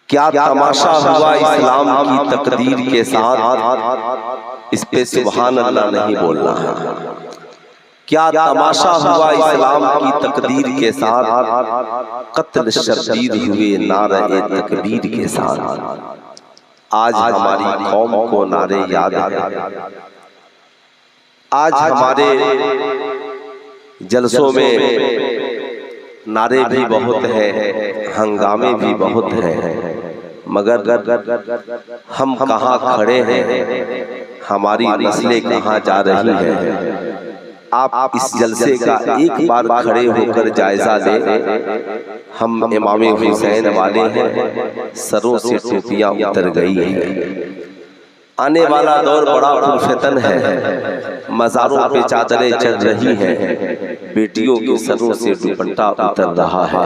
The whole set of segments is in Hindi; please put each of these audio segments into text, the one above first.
क्या तमाशा हुआ इस्लाम की तकदीर के साथ, इस पे सुभान अल्लाह नहीं बोलना है। क्या तमाशा हुआ इस्लाम की तकदीर के साथ, कत्ल शब्बीर हुए नारे तकबीर के साथ। आज हमारी कौम को नारे याद है। आज हमारे जलसों में नारे भी बहुत हैं, हंगामे भी बहुत हैं, मगर हम कहाँ खड़े हैं, हमारी नस्लें कहाँ जा रही हैं। आप इस जलसे का एक बार खड़े होकर जायजा लें। हम इमाम हुसैन वाले हैं, सरों से टोपियां उतर गई हैं। आने वाला दौर बड़ा पुरफितन है, मज़ारों पे चादरें चढ़ रही हैं, बेटियों के सरों से दुपट्टा उतर रहा है।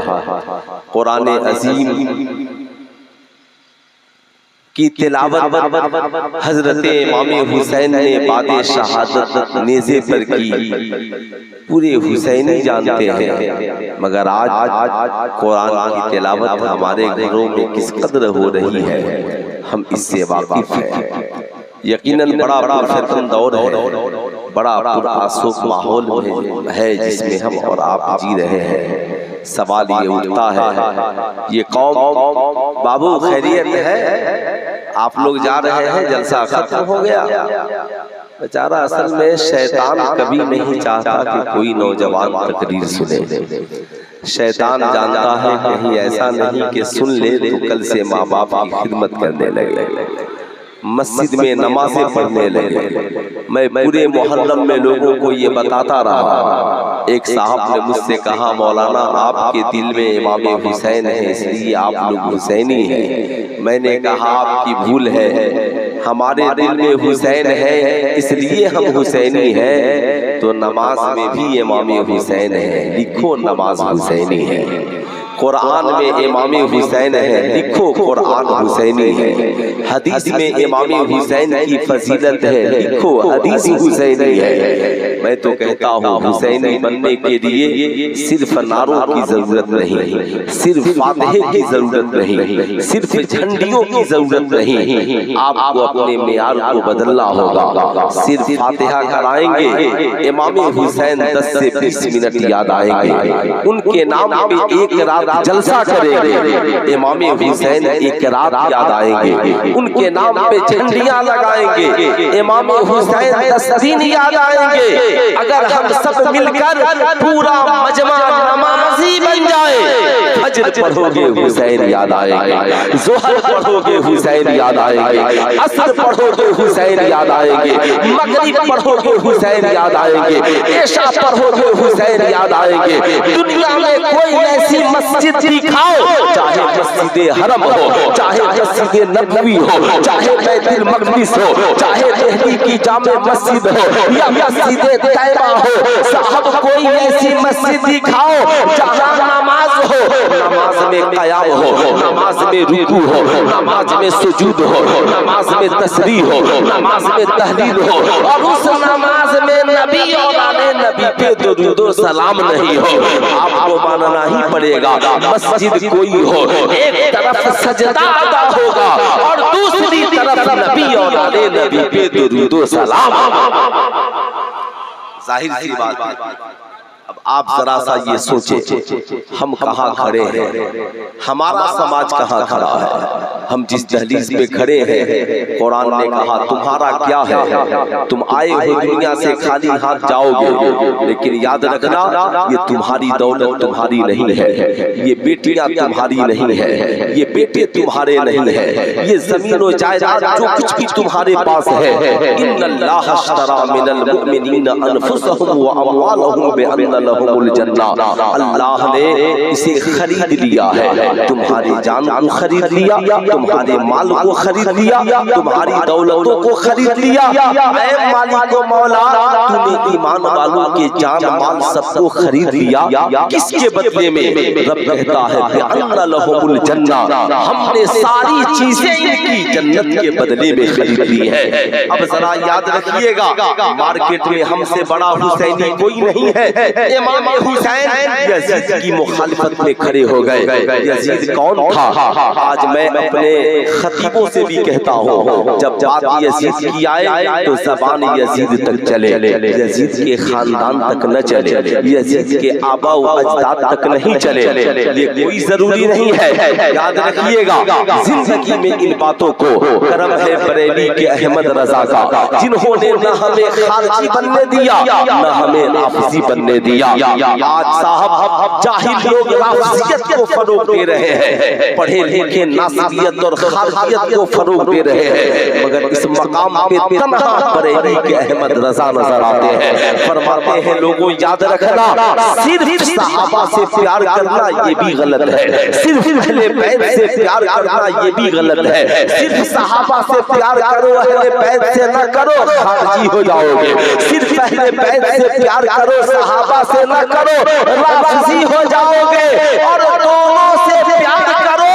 कुरान अजीम की तिलावत हजरत इमाम हुसैन ने बादे शहादत नेज़े पर की। पूरे हुसैनी जानते हैं, मगर आज कुरान की तिलावत हमारे घरों में किस कदर हो रही है, हम इससे वाकिफ हैं। यकीनन बड़ा पुरफितन दौर है, बड़ा पुरआसुफ माहौल है जिसमें हम और आप जी रहे हैं। सवाल ये उठता है, ये कौम बाबू खैरियत है, आप लोग जा रहे हैं, जलसा खत्म हो गया। बेचारा असल में शैतान कभी नहीं चाहता कि कोई नौजवान तकरीर सुने। शैतान जानता है कहीं ऐसा नहीं कि सुन ले तो कल से माँ बाप की खिदमत करने लगे, मस्जिद में नमाज़ें पढ़ने लगे। मैं पूरे मुहर्रम में लोगों को ये बताता रहा। एक साहब ने मुझसे कहा, मौलाना आपके दिल में इमाम हुसैन है इसलिए आप लोग हुसैनी हैं। मैंने कहा आपकी भूल है, हमारे दिल में हुसैन है इसलिए हम हुसैनी हैं। तो नमाज में भी इमाम हुसैन है, लिखो नमाज हुसैनी है। कुरान में इमाम हुसैन है, लिखो कुरान हुसैनी है। हदीस में इमाम हुसैन की फजीलत है, लिखो हदीस हुसैनी है। मैं तो कहता हूँ हुसैनी बनने के लिए सिर्फ नारों की जरूरत नहीं, सिर्फ फातिहे की जरूरत नहीं, सिर्फ झंडियों की जरूरत नहीं। आपको अपने मेयार को बदलना होगा। सिर्फ फातिहा कराएंगे, इमाम हुसैन 10 से 20 मिनट याद आएंगे। उनके नाम पे एक रात जलसा करेंगे, इमाम हुसैन एक रात याद आएंगे। उनके नाम पे झंडियां लगाएंगे, इमाम हुसैन 10 दिन याद आएंगे। अगर हम सब मिलकर पूरा मजमा नमाजी बन जाए, फज्र पढ़ोगे हुसैन याद आएंगे, ज़ोहर पढ़ोगे हुसैन याद आएंगे, असर पढ़ोगे हुसैन याद आएंगे, मगरिब पढ़ोगे हुसैन याद आएंगे, इशा पढ़ोगे हुसैन याद आएंगे। दुनिया में कोई ऐसी मस्जिद दिखाओ, चाहे मस्जिद हरम हो, चाहे मस्जिद नबवी हो, चाहे बैतुल मक़दिस हो, चाहे दिल्ली की जामे मस्जिद हो या मस्जिद तैयबा हो, साहब कोई ऐसी मस्जिद दिखाओ जहां नमाज हो, नमाज में क़याम हो, नमाज में रुकू हो, नमाज में सुजूद हो, नमाज में तस्बीह हो, नमाज में तहलील हो, और उस नमाज में नबी और आले नबी पे दुरूद व सलाम नहीं हो। आपको मानना ही पड़ेगा मस्जिद कोई हो, एक तरफ सजदा अदा होगा और दूसरी तरफ नबी और आले नबी पे दुरूद व सलाम। जाहिर सी बात है। अब आप जरा सा ये सोचे, हम कहाँ खड़े हैं, हमारा समाज कहाँ खड़ा है। हम जिस दहलीज पे खड़े हैं, कुरान ने कहा तुम्हारा क्या है, तुम आए हो दुनिया से खाली हाथ जाओगे, लेकिन याद रखना ये तुम्हारी दौलत तुम्हारी नहीं है, ये बेटियां तुम्हारी नहीं है, ये बेटे तुम्हारे नहीं है, ये जमीन और जायदाद जो कुछ भी तुम्हारे पास है। इन्नल्लाह अश्तरा मिनल मुमिनीना अनफुसहुम व अमवालहुम बिअन्न लहुमुल जन्ना। अल्लाह ने इसे खरीद लिया है, तुम्हारी जान को खरीद लिया, तुम्हारे माल को खरीद लिया, तुम्हारी दौलतों को खरीद लिया। ऐ मालिक व मौला, तूने ईमान वालों के जान माल सबको खरीद लिया, किसके बदले में? रब कहता है बिअन्न लहुमुल जन्ना, हमने सारी चीजें इनकी जन्नत के बदले में खरीद ली है। अब जरा याद रखिएगा, मार्केट में हमसे बड़ा हुसैनी कोई नहीं है, इमाम हुसैन यजीद की मुखालिफत में खड़े हो गए। यजीद कौन था? आज मैं अपने खतीबों से भी कहता हूँ, जब बात यजीद की आए तो ज़बान यजीद तक चले, यजीद के खानदान तक न चले, यजीद के आबा व अजदाद तक नहीं चले। ये कोई जरूरी नहीं है, याद रखिएगा जिंदगी में इन बातों को। करम है बरेली के अहमद रजा का, जिन्होंने न हमें खारजी बनने दिया न हमें नाफिजी बनने दिया। आज साहब जाहिल लोग नाफिजियत को फरोग दे रहे हैं, पढ़े लिखे नासियत और खारजियत को फरोग दे रहे हैं, मगर इस मकाम पे तन्हा बरेली के अहमद रजा नजर आते हैं। फरमाते हैं लोगों याद रखना, सिर्फ सहाबा से प्यार करना ये भी गलत है, सिर्फ अहले बैत से प्यार करना ये भी गलत है। सिर्फ सहाबा से प्यार करो, अहले बैत से न करो, खारजी हो जाओगे। सिर्फ अहले बैत से प्यार करो, सहाबा से न करो, राफिजी हो जाओगे। और दोनों से प्यार करो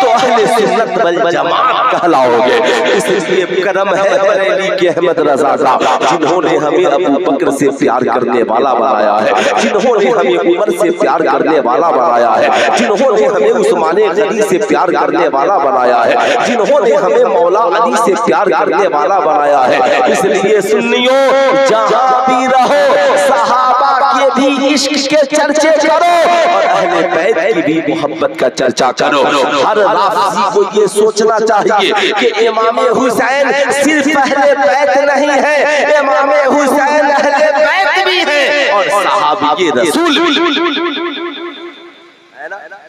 तो अहले सुन्नत वल जमात कहलाओगे। इसलिए करम है बरेली के अहमद रजा का, जिन्होंने हमें अबू बकर से प्यार करने वाला बनाया है, जिन्होंने हमें उमर से प्यार करने वाला बनाया है, जिन्होंने हमें उस्माने गनी से प्यार करने वाला बनाया है, जिन्होंने हमें मौला अली से प्यार करने वाला बनाया है। इसलिए सुन्नियों जहां भी रहो, सहाबा के भी इश्क के चर्चे करो और अहले बैत की भी मोहब्बत का चर्चा करो। हर राफिजी को ये सोचना चाहिए कि इमाम हुसैन सिर्फ अहले बैत नहीं है, इमाम हुसैन अहले बैत भी है और सहाबी रसूल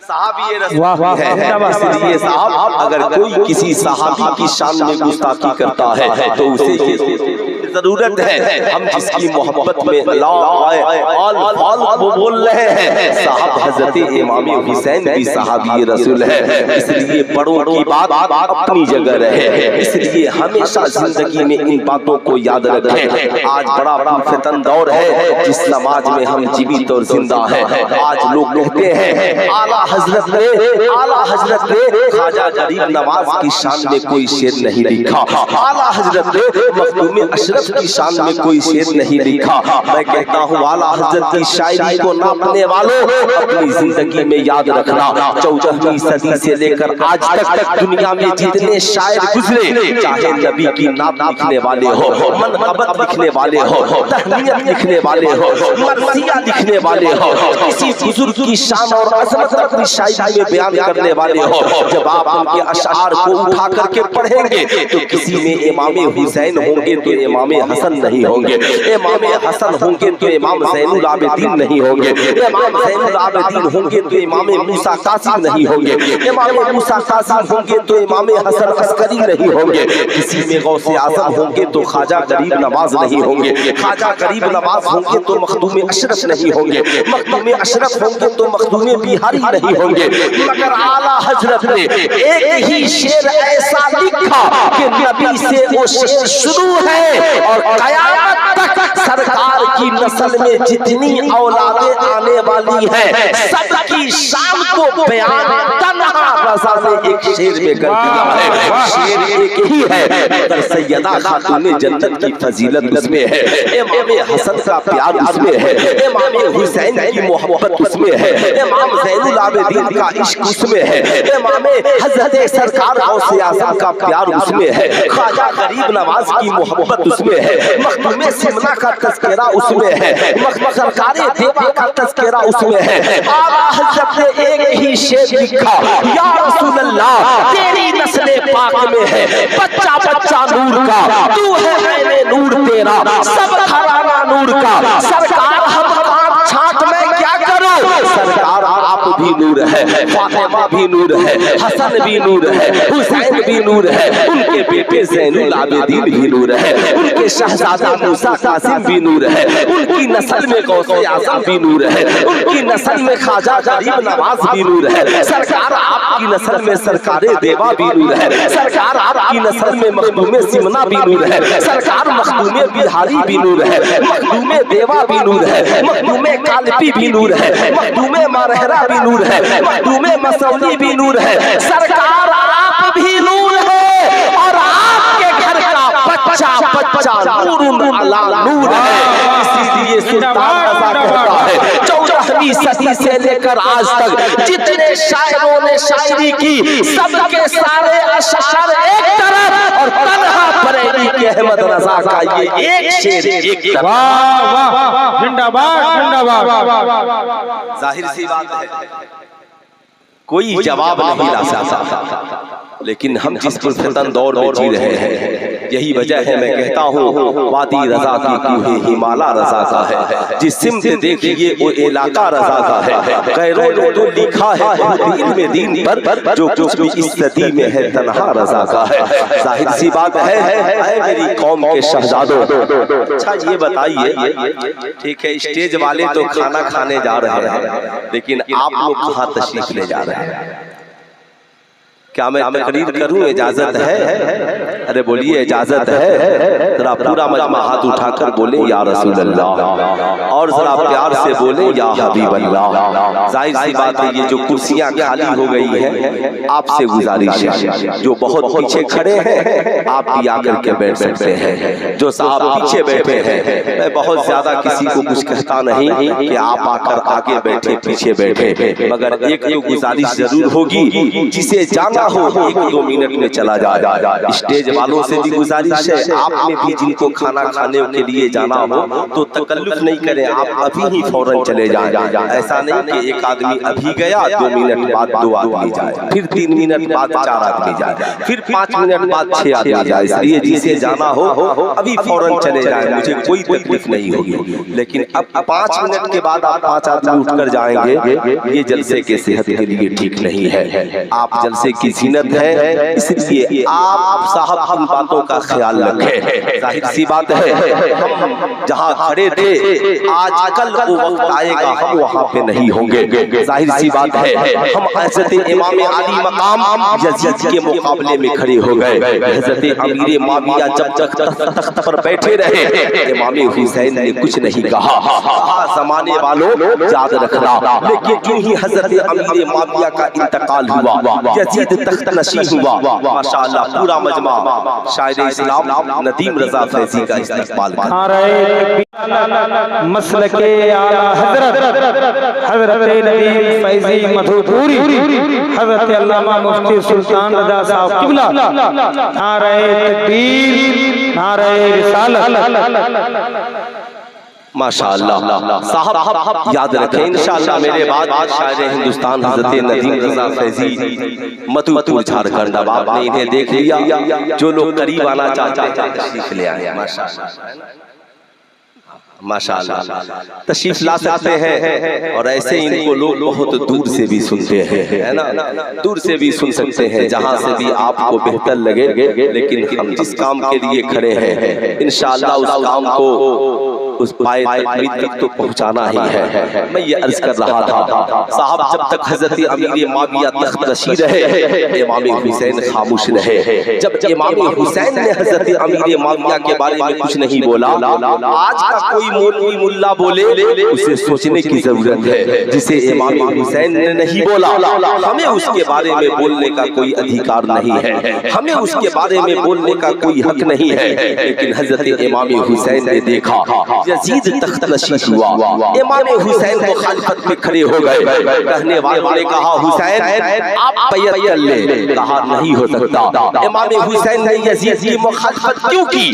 सहाबी रसूल है। इसलिए साहब अगर कोई किसी सहाबी की शान में गुस्ताखी करता है तो उसे जरूरत है, हम जिसकी मोहब्बत में ला वो बोल रहे हैं। साहब हजरत इमाम हुसैन भी सहाबी रसूल है। इसलिए बड़ों की बात अपनी जगह रहे, इसलिए हमेशा जिंदगी में इन बातों को याद रखें। आज बड़ा फितन दौर है, जिस समाज में हम जीवित और जिंदा हैं। आज लोग कहते हैं आला हजरत ने ख्वाजा गरीब नवाज की शान में कोई शेर नहीं लिखा, आला हजरत ने मखदूम अशरफ की शान में कोई शेर नहीं लिखा। मैं कहता हूँ आला हजरत की शायरी को नापने वालों, अपनी जिंदगी में याद रखना 14वीं सदी से लेकर आज तक दुनिया में जितने शायर गुजरे, चाहे नबी की नात लिखने वाले हो, मनक़बत लिखने वाले हो, तहनीयत लिखने वाले हो, मरसिया लिखने वाले हो, किसी बुजुर्ग की शान और अजमत अपनी शायरी में बयान करने वाले हो, जब आप उनके अशआर को उठा करके पढ़ेंगे तो किसी में इमाम हुसैन होंगे तो इमाम हसन नहीं होंगे, इमाम हसन होंगे तो इमाम ज़ैनुल आबिदीन नहीं होंगे, इमाम ज़ैनुल आबिदीन होंगे तो इमाम मूसा कासिम नहीं होंगे, इमाम मूसा कासिम होंगे तो इमाम हसन अस्करी नहीं होंगे, किसी में गौसे आज़म होंगे तो ख्वाजा गरीब नवाज नहीं होंगे, ख्वाजा गरीब नवाज होंगे तो मखदूम अशरफ नहीं होंगे, मखदूम अशरफ होंगे तो मखदूम बिहारी नहीं होंगे। मगर आला हजरत ने एक ही शेर ऐसा लिखा कि नबी से वो शेर शुरू है और क़यामत तक सरकार की नस्ल में जितनी औलादें आने वाली हैं सबकी शान को बयान तन्हा रज़ा ने एक शेर में कर दिया है। शेर एक ही है मगर सैयदा खातून जन्नत की फजीलत उसमें है, इमाम हसन का प्यार उसमें है, इमाम हुसैन की मोहब्बत उसमें है, इमाम ज़ैनुल आबिदीन का इश्क उसमें है, इमाम हज़रत सरकार गौसे आज़म का प्यार उसमें है, ख्वाजा गरीब नवाज की मोहब्बत उसमें है, मखदूम सिमना का तज़किरा उसमें है, सरकार देवा का तज़किरा उसमें है। आला हज़रत ने एक ही शेर लिखा, या रसूल अल्लाह तेरी नस्ल पाक में है बच्चा बच्चा नूर का, तू है मैंने नूर तेरा सब घराना नूर का। सरकार हम छाट में क्या करूं, सरकार आप भी नूर है, फातिमा भी नूर है, हसन भी नूर है, हुसैन भी नूर है, उनके बेटे ज़ैनुल आबिदीन भी नूर है, उनके शहजादा मूसा कासिम भी नूर है, उनकी नस्ल में गौसे आज़म भी नूर है, उनकी नस्ल में ख्वाजा गरीब नवाज भी नूर है। सरकार आपकी नस्ल में सरकारे देवा भी नूर है, सरकार आपकी नस्ल में मखदूम सिमना भी नूर है, सरकार मखदूम बिहारी भी नूर है, मखदूम देवा भी नूर है, मखदूम कालपी भी नूर है, मखदूम मारहरा भी नूर है, मखदूम मसौली भी नूर है। सरकार आप भी नूर है और आपके घर का बच्चा बच्चा नूर अला नूर है। इसीलिए सुल्तान रज़ा कहता है लेकर आज तक जितने शायरों ने शायरी की, सबके सारे अशार एक तरफ और तन्हा बरेली के अहमद रजा का ये एक शेर एक तरफ। वाह वाह, जिंदाबाद जिंदाबाद। जाहिर सी बात है कोई जवाब नहीं ला सकता, लेकिन हम जिस पुरफतन दौर में जी रहे हैं, यही वजह है मैं कहता हूँ वादी रजा की कूहे हिमाला रजा का है, जिस सिमत देखिए वो इलाका रजा का है। गैरों ने तो लिखा है दीन में दीन पर, जो कुछ भी इस सदी में है तन्हा रजा का है। जाहिर सी बात है मेरी कौम के शहजादों। अच्छा ये बताइए, ठीक है स्टेज वाले तो खाना खाने जा रहे हैं, लेकिन आप लोग कहाँ तशरीफ ले जा रहे हैं? क्या मैं तकरीर करूं? इजाजत है? अरे बोलिए इजाजत है? जरा पूरा मजमा हाथ उठाकर बोले या रसूल अल्लाह, और जरा प्यार से बोले या हबीब अल्लाह। जाहिर सी बात है ये जो कुर्सियां खाली हो गई हैं, आपसे गुजारिश है जो बहुत पीछे खड़े हैं आप भी आकर के बैठ सकते हैं। जो साहब पीछे बैठे हैं, मैं बहुत ज्यादा किसी को कुछ कहता नहीं कि आप आकर आगे बैठे पीछे बैठे, मगर एक तो गुजारिश जरूर होगी, जिसे जाना हो 1-2 मिनट में चला जाए। स्टेज वालों से भी गुजारिश है, आपने भी जिनको खाना खाने के लिए जाना हो तो तकल्लुफ नहीं करें, आप अभी ही फौरन चले जाएं। ऐसा नहीं कि एक आदमी अभी गया 2 मिनट बाद 2 आदमी जाए, फिर 3 मिनट बाद 4 आदमी जाए, फिर 5 मिनट बाद 6 आदमी जाए। इसलिए जिसे जाना हो अभी फौरन चले जाए, मुझे कोई तकलीफ नहीं होगी। लेकिन अब 5 मिनट के बाद आप 5 आदमी उठकर जाएंगे, ये जलसे के सेहत के लिए ठीक नहीं है। आप जलसे की जीनत है, इसलिए आप साहब हम बातों का ख्याल रखें। जाहिर सी बात है हम जहाँ खड़े थे आज कल वो वक्त आएगा हम वहाँ पे नहीं होंगे। जाहिर सी बात है हम हज़रत इमाम अली मकाम यजीद के मुकाबले में खड़े हो गए। हज़रत अमीर माविया जब तक तख्त पर बैठे रहे, इमाम हुसैन ने कुछ नहीं कहा। ज़माने वालों याद रखना, लेकिन जो ही हज़रत अमीर माविया का इंतकाल हुआ, यजीद तख्त नशीं हुआ, माशाअल्लाह पूरा मजमा शायर इस्लाम नदीम रजा फैजी का इस्तकबाल मसलके आला हज़रत नदीम फैजी मधुपुरी, हज़रत अल्लामा मुफ्ती सुल्तान रजा साहब किबला, नारे तकबीर नारे रिसालत। माशाअल्लाह साहब याद रखें, इंशाअल्लाह मेरे बाद शायर हिंदुस्तान हज़रत नदीम रजा फैजी मधुपुर झारखंड। अब आपने इन्हें देख लिया, जो लोग करीब आना चाहते हैं तशरीफ ले आए। माशाअल्लाह तशरीफ ला सकते हैं, और ऐसे इनको लोग बहुत दूर से भी सुनते हैं, है ना, दूर से भी सुन सकते हैं, जहां से भी आपको बेहतर लगे। लेकिन हम जिस काम के लिए खड़े हैं इंशाअल्लाह उस काम को उस पाए तक तो पहुंचाना ही है। मैं ये अर्ज कर रहा था साहब, जब तक हज़रत अमीर माविया तख्त नशीं रहे, इमाम हुसैन खामोश रहे। जब इमाम हुसैन ने हज़रत अमीर माविया के बारे में कुछ नहीं बोला, आज का कोई मौलवी मुल्ला बोले उसे सोचने की जरूरत है। जिसे इमाम हुसैन ने नहीं बोला, हमें उसके बारे में बोलने का कोई अधिकार नहीं है, हमें उसके बारे में बोलने का कोई हक नहीं है। लेकिन हज़रत इमाम हुसैन ने देखा यजीद तख्त नशीं हुआ, इमाम हुसैन को खालिफत में खड़े हो गए। कहने वालों ने कहा हुसैन आप बैयत कर ले, कहा नहीं हो सकता। इमाम हुसैन ने यजीद की मुखालफत क्यों की?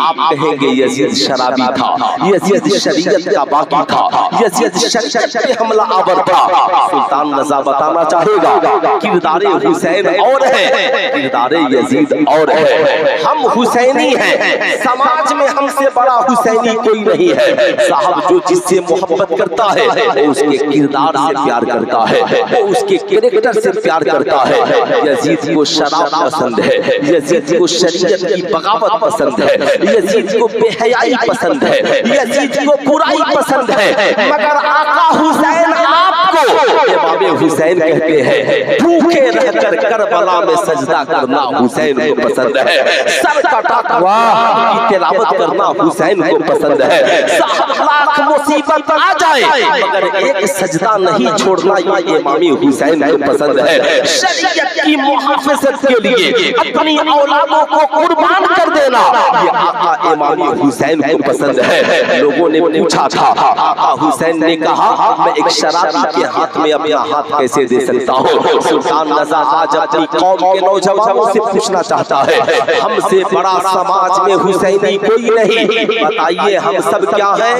आप कहेंगे यजीद शराबी था, यजीद शरीयत का बाकी था, यजीद शरीयत पे हमला आवर था। सुल्तान रजा बताना चाहेगा किरदारे हुसैन और है, किरदारे यजीद और है। हम हुसैनी हैं, समाज में हमसे बड़ा हुसैनी कोई नहीं है। साहब जो जिससे मोहब्बत करता है वो उसके किरदार से प्यार करता है, वो उसके कैरेक्टर से प्यार करता है। यजीद को शराब पसंद है, यजीद को शरीयत की बगावत पसंद है, यजीद को बेहयाई पसंद है, यजीद को बुराई पसंद है। मगर आका हुसैन आपको इमाम हुसैन कहते हैं भूखे रहकर करबला में सजदा करना हुसैन को पसंद है, सर कटा की तिलावत करना हुसैन को पसंद है। साहब लाख मुसीबत आ जाए मगर एक सजदा नहीं छोड़ना ये इमाम हुसैन को पसंद है। शरीयत की मुहाफ़िज़त के लिए अपनी औलादों को कुर्बान कर देना ये आका इमाम हुसैन को पसंद है। लोगों ने पूछा था, आका हुसैन ने कहा मैं एक शराब शराबी के हाथ में अपना हाथ कैसे दे सकता हो। सुल्तान रज़ा आज अपनी कौम के नौजवानों से पूछना चाहता है, हमसे बड़ा समाज में हुसैनी कोई नहीं, बताइए हम सब क्या हैं।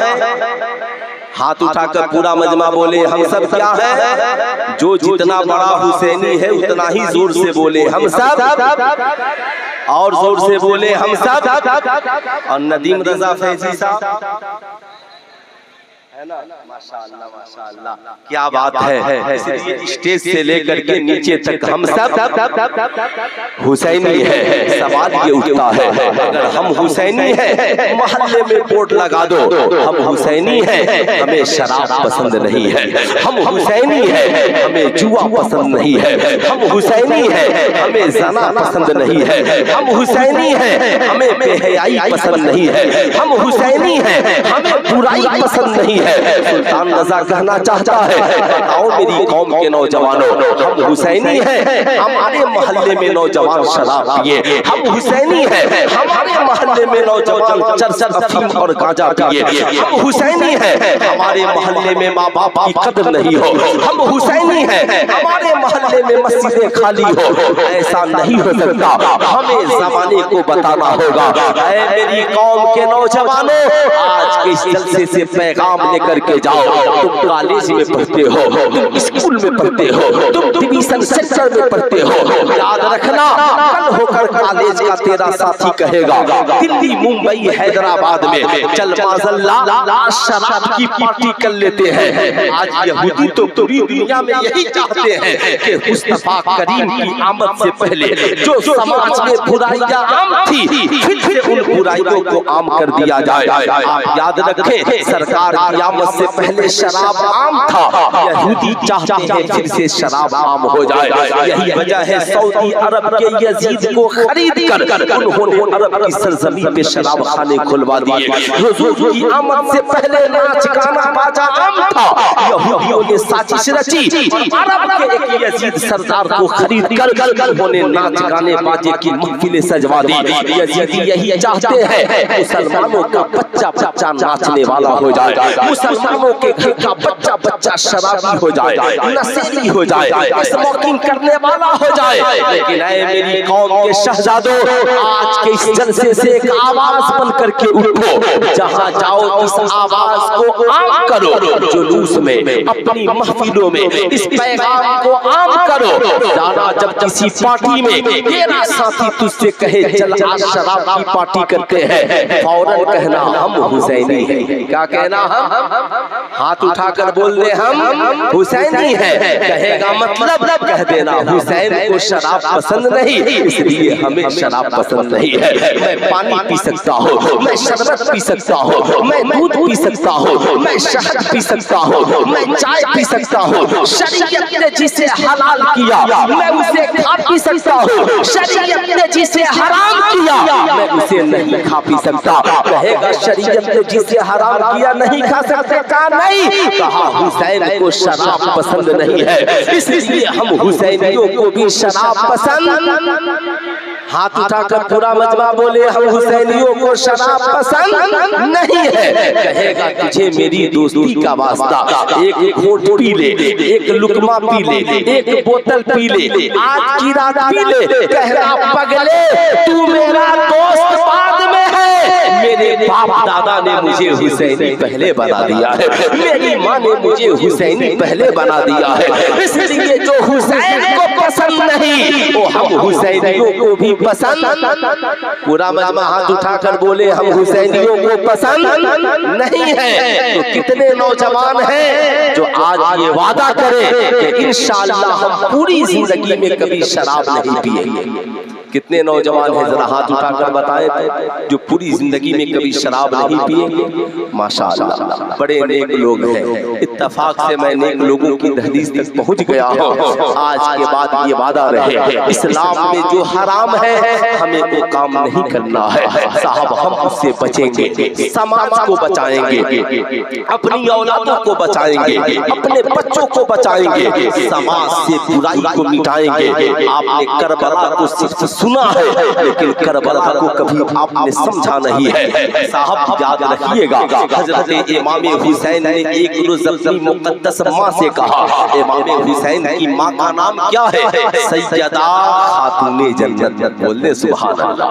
हाथ उठाकर पूरा मजमा बोले हम सब क्या हैं। जो जितना बड़ा हुसैनी है उतना ही जोर से बोले हम सब, और जोर से बोले हम सब। और नदीम रज़ा फैजी साहब है ना, माशाअल्लाह माशाअल्लाह, क्या बात है। इसलिए स्टेज से लेकर के नीचे तक हम सब हुसैनी है। सवाल ये उठता है, अगर हम हुसैनी है, मोहल्ले में बोर्ड लगा दो हम हुसैनी है, हमें शराब पसंद नहीं है। हम हुसैनी है, हमें जुआ पसंद नहीं है। हम हुसैनी है, हमें ज़ना पसंद नहीं है। हम हुसैनी है, हमें बेहयाई पसंद नहीं है। हम हुसैनी है, हमें बुराई पसंद नहीं है। सुल्तान रज़ा कहना चाहता है, बताओ मेरी कौम के नौजवानों, हम हुसैनी हैं, हमारे मोहल्ले में नौजवान शराब पिए। हम हुसैनी हैं, हमारे मोहल्ले में नौजवान चरस अफीम और गांजा पिए। हम हुसैनी हैं, हमारे मोहल्ले में माँ बाप की कदर नहीं हो। हम हुसैनी हैं, हमारे मोहल्ले में मस्जिदें खाली हो। ऐसा नहीं हो सकता, हमें जमाने को बताना होगा। ऐ मेरी कौम के नौजवानों, आज के इस जलसे से पैगाम लेकर के जाओ। तुम कॉलेज में पढ़ते हो, तुम स्कूल में पढ़ते हो, तुम डिवीजन सेक्टर में पढ़ते हो, याद रखना कल होकर कॉलेज का तेरा साथी कहेगा दिल्ली मुंबई हैदराबाद में चल माज़ल्ला शराब की पार्टी कर लेते हैं। आज यहूदी तो पूरी दुनिया में यही चाहते हैं कि मुस्तफा करीम की आमद से पहले जो समाज में बुराइयां आम थी, फिर से उन बुराइयों को आम कर दिया जाए। आप याद रखें, सरकार की आमद से पहले शराब आम था, यहूदी चाहते हैं फिर से शराब आम हो जाए। यही वजह है सऊदी अरब के यजीद को खरीद कर उन्होंने अरब की सरजमीन पे शराब खाने खुलवा दिए। हुजूर की आमद से पहले नाच गाना बाजा आम था, यहूदियों ने साजिश रची, अरब के एक यजीद सरदार को खरीद कर उन्होंने नाच गाने बाजे की महफिलें सजवा दी। यजीदी यही चाहते हैं मुसलमानों का बच्चा बच्चा नाचने वाला हो जाए, मुसलमानों के घर का बच्चा बच्चा शराबी हो जाए, नशेड़ी हो जाए, स्मोकिंग करने वाला हो जाए। लेकिन ऐ मेरी कौम के शहजादों, आज के इस जलसे से एक आवाज बन करके उठो। जहां जाओ इस आवाज को आम करो, जुलूस में, अपनी महफिलों में इस पैगाम को आम करो। जाना जब किसी पार्टी में तेरा साथी तुझसे कहे चल आज शराब की पार्टी करते हैं, फौरन कहना हम हुसैनी हैं। क्या कहना? हम हाथ उठाकर बोल दे हम हुसैनी है। कहेगा मतलब कह देना हुसैन को शराब पसंद नहीं, इसलिए हमें शराब पसंद नहीं है। मैं पानी पी सकता हूँ, मैं शरबत पी सकता हूँ, मैं दूध पी सकता हूँ, मैं शहद पी सकता हूँ, मैं चाय पी सकता हूँ। शरीयत ने जिसे हलाल किया मैं उसे खा पी सकता हूँ, शरीयत ने जिसे हराम किया मैं उसे नहीं खा पी सकता। कहेगा शरीयत ने जिसे हराम किया नहीं खा सकते, कहा नहीं, कहा हुसैन को शराब पसंद नहीं है, इसलिए हम हुसैनियों को भी शराब पसंद। हाथ उठाकर पूरा मजमा बोले हम हुसैनियों को शराब पसंद नहीं है। कहेगा तुझे मेरी दोस्ती का वास्ता, एक घूंट पी ले, एक लुकमा पी ले, एक बोतल पी ले, आज की रात पी ले। कहना पगले तू मेरा दोस्त बाद में है, मेरे बाप दादा ने मुझे हुसैनी पहले बना दिया है, मेरी माँ ने मुझे हुसैनी पहले बना दिया है, इसलिए जो हुसैन को पसंद नहीं वो हम हुसैनियों को भी पसंद। पूरा मजमा हाथ उठाकर बोले हम हुसैनियों को पसंद नहीं है। तो कितने नौजवान हैं जो आज ये वादा करें कि इंशाअल्लाह हम पूरी जिंदगी में कभी शराब नहीं पिएंगे? कितने नौजवान हैं जरा हाथ उठाकर बताएं जो पूरी जिंदगी में कभी शराब नहीं पिएंगे? माशाअल्लाह बड़े नेक लोग हैं। इत्तेफाक से मैं नेक लोगों की हदीस तक पहुंच गया हूं। आज के बाद ये वादा रहे, इस्लाम में जो हराम है हमें वो काम नहीं करना है साहब। हम उससे बचेंगे, समाज को बचाएंगे, अपनी औलादों को बचाएंगे, अपने बच्चों को बचाएंगे, समाज से बुराई को मिटाएंगे। आपने करबला को सिर्फ सुना है, लेकिन करबला को कभी आपने समझा नहीं है। साहब याद रखिएगा, हजरत इमाम हुसैन ने एक रोज अपनी मुकद्दस माँ से कहा, इमाम हुसैन की माँ का नाम क्या है? सैयदा खातूने जन्नत। बोलने सुभान अल्लाह,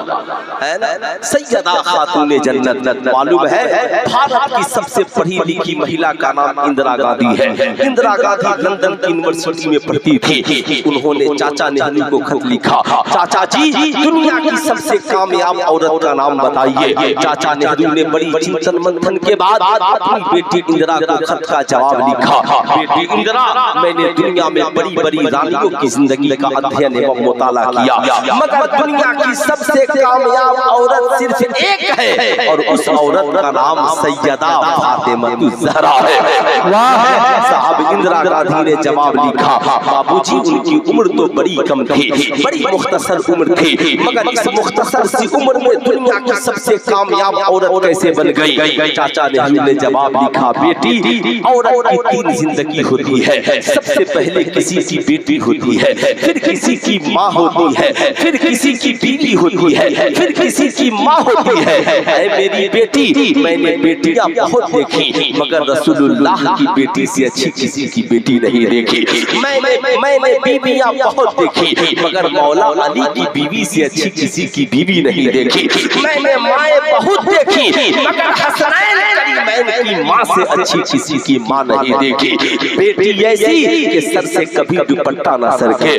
है ना? सैयदा खातूने जन्नत। मालूम है भारत की सबसे पढ़ी लिखी महिला का नाम इंदिरा गांधी है। इंदिरा गांधी लंदन की यूनिवर्सिटी में पढ़ती थी। उन्होंने चाचा नेहरू को खत लिखा, चाचा जी दुनिया की सबसे कामयाब औरत का नाम बताइए। चाचा नेहरू ने बड़ी चिंतन मंथन के बाद अपनी बेटी इंदिरा को खत का जवाब लिखा, बेटी इंदिरा, मैंने दुनिया में बड़ी बड़ी रानियों की जिंदगी का अध्ययन एवं मुताला किया, मगर दुनिया की सबसे कामयाब औरत सिर्फ एक है, और उस औरत का नाम सैयदा फातिमा ज़हरा है। वाह साहब, इंदिरा गांधी ने जवाब लिखा, बाबूजी उनकी उम्र तो बड़ी कम थी, बड़ी मुख्तसर उम्र थी, मगर इस मुख्तसर सी उम्र में दुनिया की सबसे कामयाब औरत कैसे बन गई? चाचा नेहरू ने जवाब लिखा, बेटी औरत की तीन जिंदगी होती है। सबसे पहले किसी की बेटी होती है, फिर किसी की माँ होती है, फिर किसी की बीवी होती है, फिर किसी की माँ होती है। ऐ मेरी बेटी, मैंने बेटियां बहुत देखी, मगर रसूलुल्लाह की बेटी से अच्छी किसी की बेटी नहीं देखी। मैंने बीवियां बहुत देखी, मगर मौला अली की बीवी से अच्छी किसी की बीवी नहीं देखी। मैंने माए बहुत देखी, मगर हसनैन करीमैन की माँ से अच्छी किसी की माँ नहीं देखी। बेटी ऐसी कि सर से कभी दुपट्टा न सरके,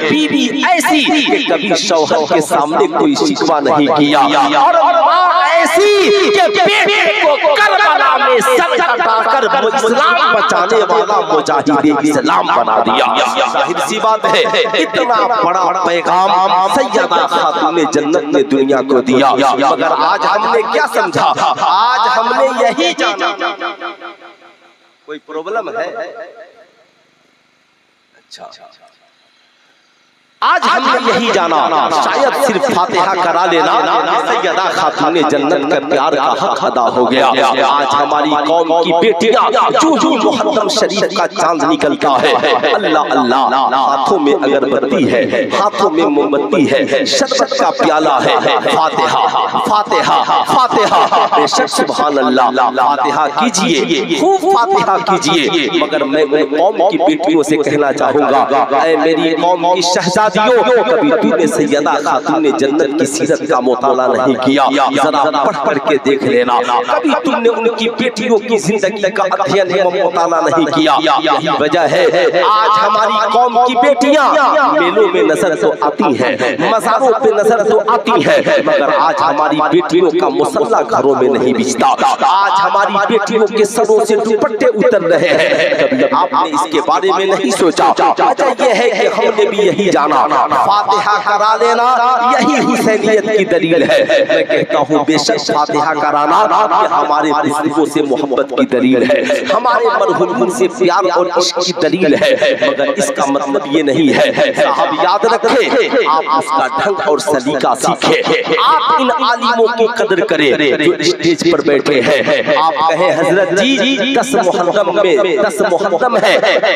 बीवी ऐसी कि कभी शौहर के सामने कोई शिकवा नहीं किया, और माँ ऐसी कि बेटे को करबला में सर कटाकर इस्लाम बचाने वाला मुजाहिद इस्लाम बना दिया। जाहिर सी बात है, इतना बड़ा पैगाम सैयदा खातूने जन्नत ने दुनिया को दिया, मगर आज हमने क्या समझा? आज हमने यही जाना। कोई प्रॉब्लम है? अच्छा, आज हमने यही जाना, शायद सिर्फ फातिहा करा लेना सैयदा खातूने जन्नत का प्यार का हक अदा हो गया। आज हमारी कौम की बेटियां जो मुहर्रम शरीफ का चांद निकलता है, अल्लाह अल्लाह, हाथों में अगरबत्ती है, हाथों में मोमबत्ती है, शरबत का प्याला है, फातिहा फातिहा फातिहा, बेशक सुभान अल्लाह, फातिहा कीजिए, खूब फातिहा कीजिए। मगर मैं कौम की बेटियों से कहना चाहूंगा, ऐ मेरी कौम की शहजादी, कभी तूने सैयदा खातूने जन्नत की सीरत का मुताला नहीं किया? जरा पढ़ पढ़ के देख लेना। कभी तुमने उनकी बेटियों की जिंदगी का अध्ययन एवं मुताला नहीं किया। यही वजह है आज हमारी कौम की बेटियां मेलों में नजर तो आती हैं, मज़ारों पे नजर तो आती हैं, मगर आज हमारी बेटियों का मुसल्ला घरों में नहीं बिछता। आज हमारी बेटियों के सरों से दुपट्टे उतर रहे हैं। कभी आपने इसके बारे में नहीं सोचा? वजह यह है कि हमने भी यही जाना, फातिहा करा लेना यही हुसैनियत की दलील है। मैं कहता हूँ बेशक फातिहा कराना ये हमारे बुजुर्गों से मोहब्बत की दलील है, हमारे मरहूम से प्यार और इश्क की दलील है, मगर इसका मतलब ये नहीं है। साहब याद रखें, आप उसका ढंग और सलीका सीखें। आप इन आलिमों की कदर करें जो स्टेज पर बैठे हैं। आप कहें हजरत जी 10 मुहर्रम है,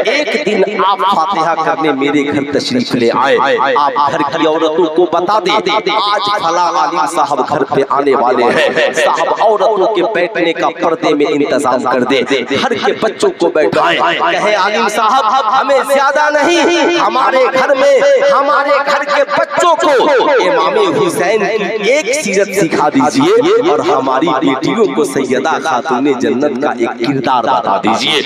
एक दिन आप फातिहा करने मेरे घर तशरीफ ले आए। आप घर की औरतों को बता दे आज फला आलिम साहब घर पे आने वाले हैं, साहब औरतों के बैठने का पर्दे में इंतजाम कर दे, घर के बच्चों को बैठाएं, कहे आलिम साहब हमें ज्यादा नहीं, हमारे घर में हमारे घर के बच्चों को इमाम हुसैन की एक सीरत सिखा दीजिए, और हमारी बेटियों को सैयदा खातूने जन्नत का एक किरदार बता दीजिए।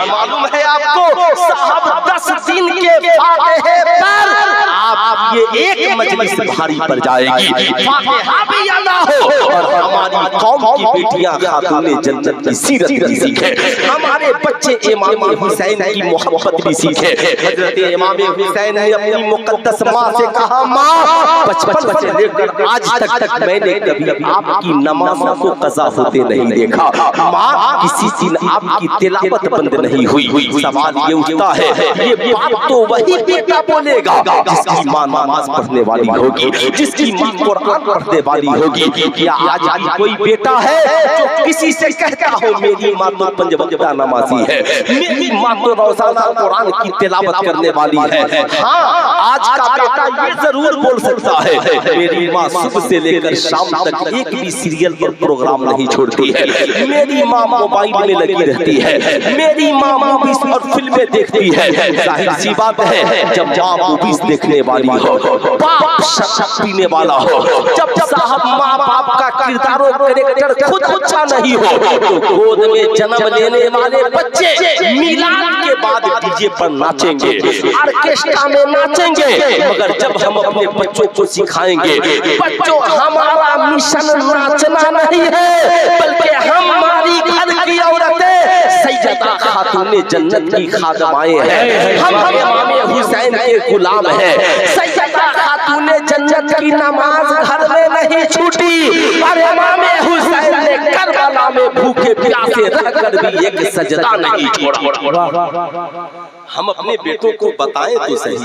मालूम है आपको साहब 10 दिन के फातिहे पर आप ये एक मजलिस भारी पड़ जाएगी, फातिहा भी अदा हो और हमारी कौम की बेटियां खातूने जन्नत की सीरत भी सीखे, हमारे बच्चे इमाम हुसैन की मोहब्बत भी सीखे। हजरत इमाम हुसैन ने अपनी मुकद्दस माँ से कहा, माँ बचपन से लेकर आज तक मैंने कभी आपकी नमाज़ों को कज़ा होते नहीं देखा, माँ किसी दिन आपकी तिलावत बंद नहीं हुई। सवाल ये उठता है, ये बात तो वही बेटा बोलेगा जिसके जिसकी माँ नमाज पढ़ने वाली होगी, जिसकी माँ कुरान पढ़ने वाली होगी। क्या आज भी कोई बेटा है जो किसी से कहता हो मेरी माँ तो 5 वक्त नमाजी है, मेरी माँ तो रोजाना कुरान की तिलावत करने वाली है? हाँ, आज का बेटा ये जरूर बोल सकता है मेरी माँ सुबह से लेकर शाम तक एक भी सीरियल पर प्रोग्राम नहीं छोड़ती है, मेरी माँ मोबाइल में लगी रहती है, मेरी माँ मूवीज और फिल्में देखती है। जाहिर सी बात है, जब माँ मूवीज देखने वाली हो, बाप शराब पीने वाला हो, जब साहब माँ बाप का किरदार और कैरेक्टर खुद अच्छा नहीं हो, तो गोद में जन्म लेने वाले बच्चे मिलाद के बाद डीजे पर नाचेंगे, ऑर्केस्ट्रा में नाचेंगे। मगर जब हम अपने बच्चों को सिखाएंगे, बच्चों हमारा मिशन नाचना नहीं है, बल्कि हमारी घर की औरतें सैयदा खातूने जन्नत की खादमाएं हैं, हम इमाम हुसैन के गुलाम हैं। सैयदा खातूने जन्नत की नमाज घर में नहीं छूटी, और इमाम हुसैन ने करबला में भूखे प्यासे रहकर भी एक सजदा नहीं छोड़ा। हम अपने बेटों को बताएं तो सही,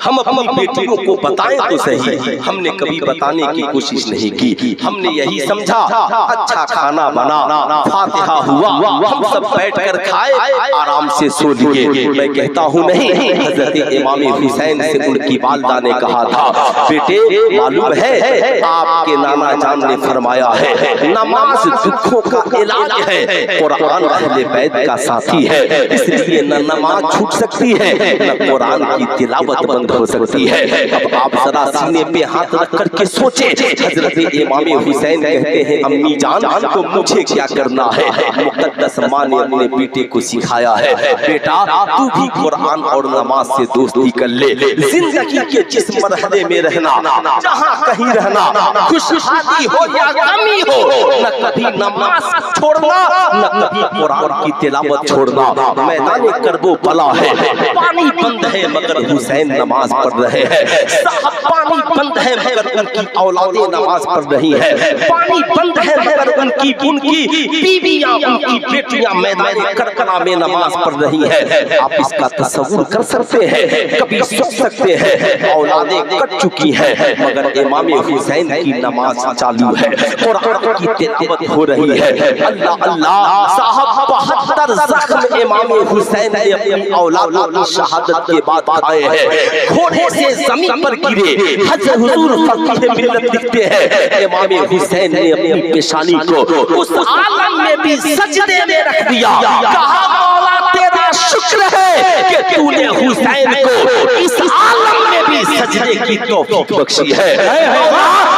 हम अपनी बेटियों को बताएं तो सही, हमने कभी बताने की कोशिश नहीं की। हमने यही समझा अच्छा खाना बना, फातिहा हुआ, हम सब बैठकर खाए, आराम से सो लिए। मैं कहता हूँ नहीं, हजरत इमाम हुसैन से उनकी वालिदा ने कहा था, बेटे मालूम है आपके नाना जान ने फरमाया है नमाज दुखों का इलाज है, कुरान अहले बैत का साथी है, इसलिए न नमाज छूट सकती है न कुरान की तिलावत बंद हो सकती है। अब आप जरा सीने पे हाथ रख करके सोचे, हजरत इमाम हुसैन कहते हैं अम्मी जान तो मुझे क्या करना है? मुक़द्दस माँ ने अपने बेटे को सिखाया है, बेटा तू भी कुरान और नमाज से दोस्ती कर ले, जिंदगी के जिस मरहले में रहना, जहाँ कहीं रहना, खुशहाली हो या गमी हो, न कभी नमाज छोड़ना न कभी कुरान की तिलावत छोड़ना। मैदान करबो बला है, पानी बंद है मगर हुसैन नमाज पढ़ रहे हैं, साहब पानी बंद है मगर उनकी औलादें नमाज पढ़ रही है, पानी बंद है मगर उनकी बीवियां उनकी बेटियां मैदान करबला में नमाज पढ़ रही है। आप इसका तसव्वुर कर सकते हैं, कभी सोच सकते हैं औलादें कट चुकी हैं मगर इमाम हुसैन की नमाज चालू है, कुरान की तिलावत हो रही है। अल्लाह अल्लाह, साहब 72 जख्म इमाम हुसैन ने अपनी औलाद की शहादत के बाद खाए हैं, घोड़े से जमीन पर गिरे। हज़रत हुजूर फकीह मिल्लत लिखते हैं इमाम हुसैन ने अपनी पेशानी को उस आलम में भी सजदे में रख दिया, कहा मौला तेरा शुक्र है कि तूने हुसैन को इस आलम में भी सजदे की तौफीक बख्शी है।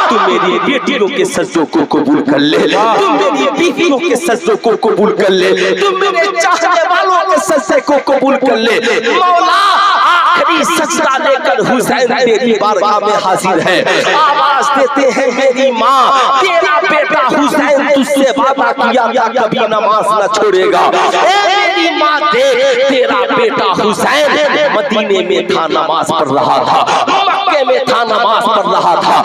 तू मेरी बेटियों के सजदों को कबूल कर ले, तू मेरी बीवियों के सजदों को कबूल कर ले, तू मेरे चाहने वालों के सजदे को कबूल कर ले। मौला आखिरी सजदा लेकर हुसैन तेरी बारगाह में हाजिर है, आवाज देते हैं मेरी माँ तेरा बेटा हुसैन तुझसे वादा किया था कभी नमाज न छोड़ेगा। मेरी माँ देख तेरा बेटा हुसैन मदीने में था नमाज पढ़ रहा था, मक्के में था नमाज पढ़ रहा था,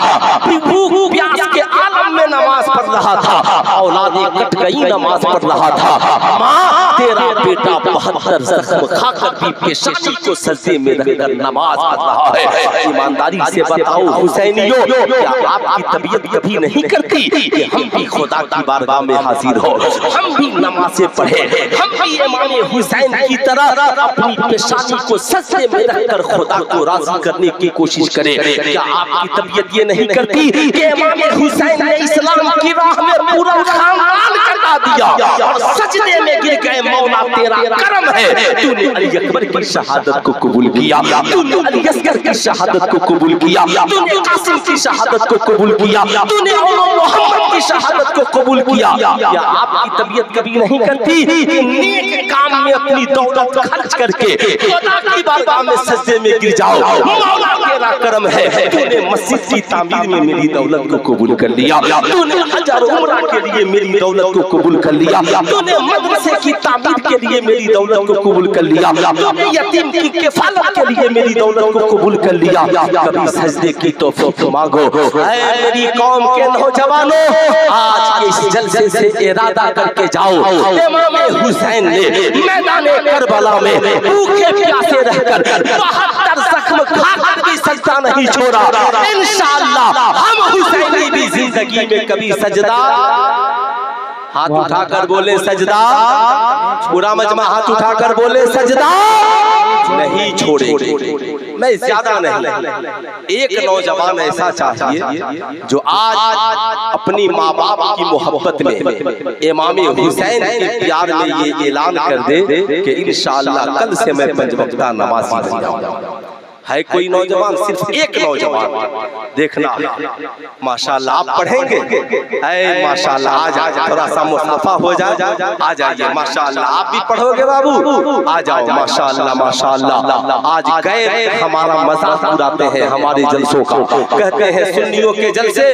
भूख प्यास के आलम में नमाज पढ़ रहा था, औलादें कट गई नमाज पढ़ रहा था। माँ तेरा बेटा 72 जख्म खाकर भी पेशानी को सजदे में रखकर नमाज पढ़ रहा है। ईमानदारी से बताओ हुसैनियों, क्या आपकी तबीयत कभी नहीं करती कि हम भी खुदा की बारगाह में हाजिर हो, हम भी नमाज़ें पढ़े, हम भी इमाम हुसैन की तरह अपनी पेशानी को सजदे में रखकर खुदा को राज़ी करने की कोशिश करें? क्या आपकी तबीयत ये नहीं करती कि इमाम हुसैन ने इस्लाम की राह में पूरा खानदान कटा दिया और सजदे में गिर गए? मौला तेरा करम है, तूने अली अकबर की शहादत को कबूल किया, तूने अली असगर की शहादत को कबूल किया, तूने कासिम की शहादत को कबूल किया, तूने मोहम्मद की शहादत को कबूल किया। या आपकी तबीयत कभी नहीं करती कि नेक काम में अपनी दौलत खर्च करके खुदा की बारगाह में सजदे में गिर जाओ? मौला तेरा करम है, तूने मस्जिद की तामीर में मेरी दौलत को कबूल कर लिया, तूने हज और उम्रा के लिए मेरी दौलत को कबूल कर लिया, तूने मदरसे की तामीर के लिए मेरी दौलत को कबूल कर लिया, तूने यतीम की किफालत के लिए मेरी दौलत को कबूल कर लिया। कभी सजदे की तौफीक मांगो। ऐ मेरी कौम के नौजवानों, आज के इस जलसे से इरादा करके जाओ, इमाम हुसैन ने मैदाने करबला में भूखे प्यासे रहकर 72 जख्म खाकर भी सजदा नहीं छोड़ा। इंशाअल्लाह हम हुसैनी भी जिंदगी में कभी सजदा, हाथ उठाकर बोले सजदा, पूरा मजमा हाथ उठाकर बोले सजदा नहीं छोड़ेंगे। मैं ज्यादा नहीं, एक नौजवान ऐसा चाहिए जो आज अपनी माँ बाप की मोहब्बत में इमाम हुसैन के प्यार में ये ऐलान कर दे कि इंशाअल्लाह कल से मैं 5 वक्ता नमाजी बन जाऊंगा। है कोई नौजवान? सिर्फ एक नौजवान देखना। माशाल्लाह आप पढ़ेंगे, ऐ माशाल्लाह आज थोड़ा सा मुस्तफा हो जाए, आ जाइए माशाल्लाह। आप भी पढ़ोगे बाबू? आ जाओ माशाल्लाह माशाल्लाह। आज गए हमारा मजाक उड़ाते हैं हमारे जलसों का, कहते हैं सुन्नियों के जलसे।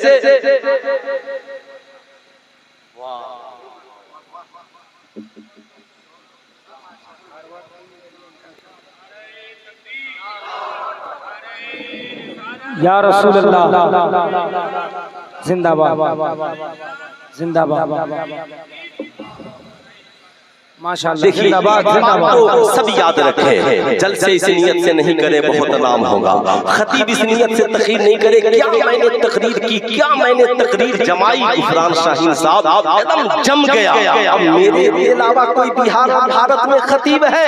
या रसूल अल्लाह जिंदाबाद जिंदाबाद माशाअल्लाह। देखिए तो सब याद रखें, जलसे इस नियत से नहीं करे बहुत नाम होगा, खतीब इस नियत से तकरीर नहीं करे क्या मैंने तकरीर की, क्या मैंने तकरीर जमाई। गुफरान शाहीन साहब एकदम जम गया। अब मेरे अलावा कोई बिहार भारत में खतीब है?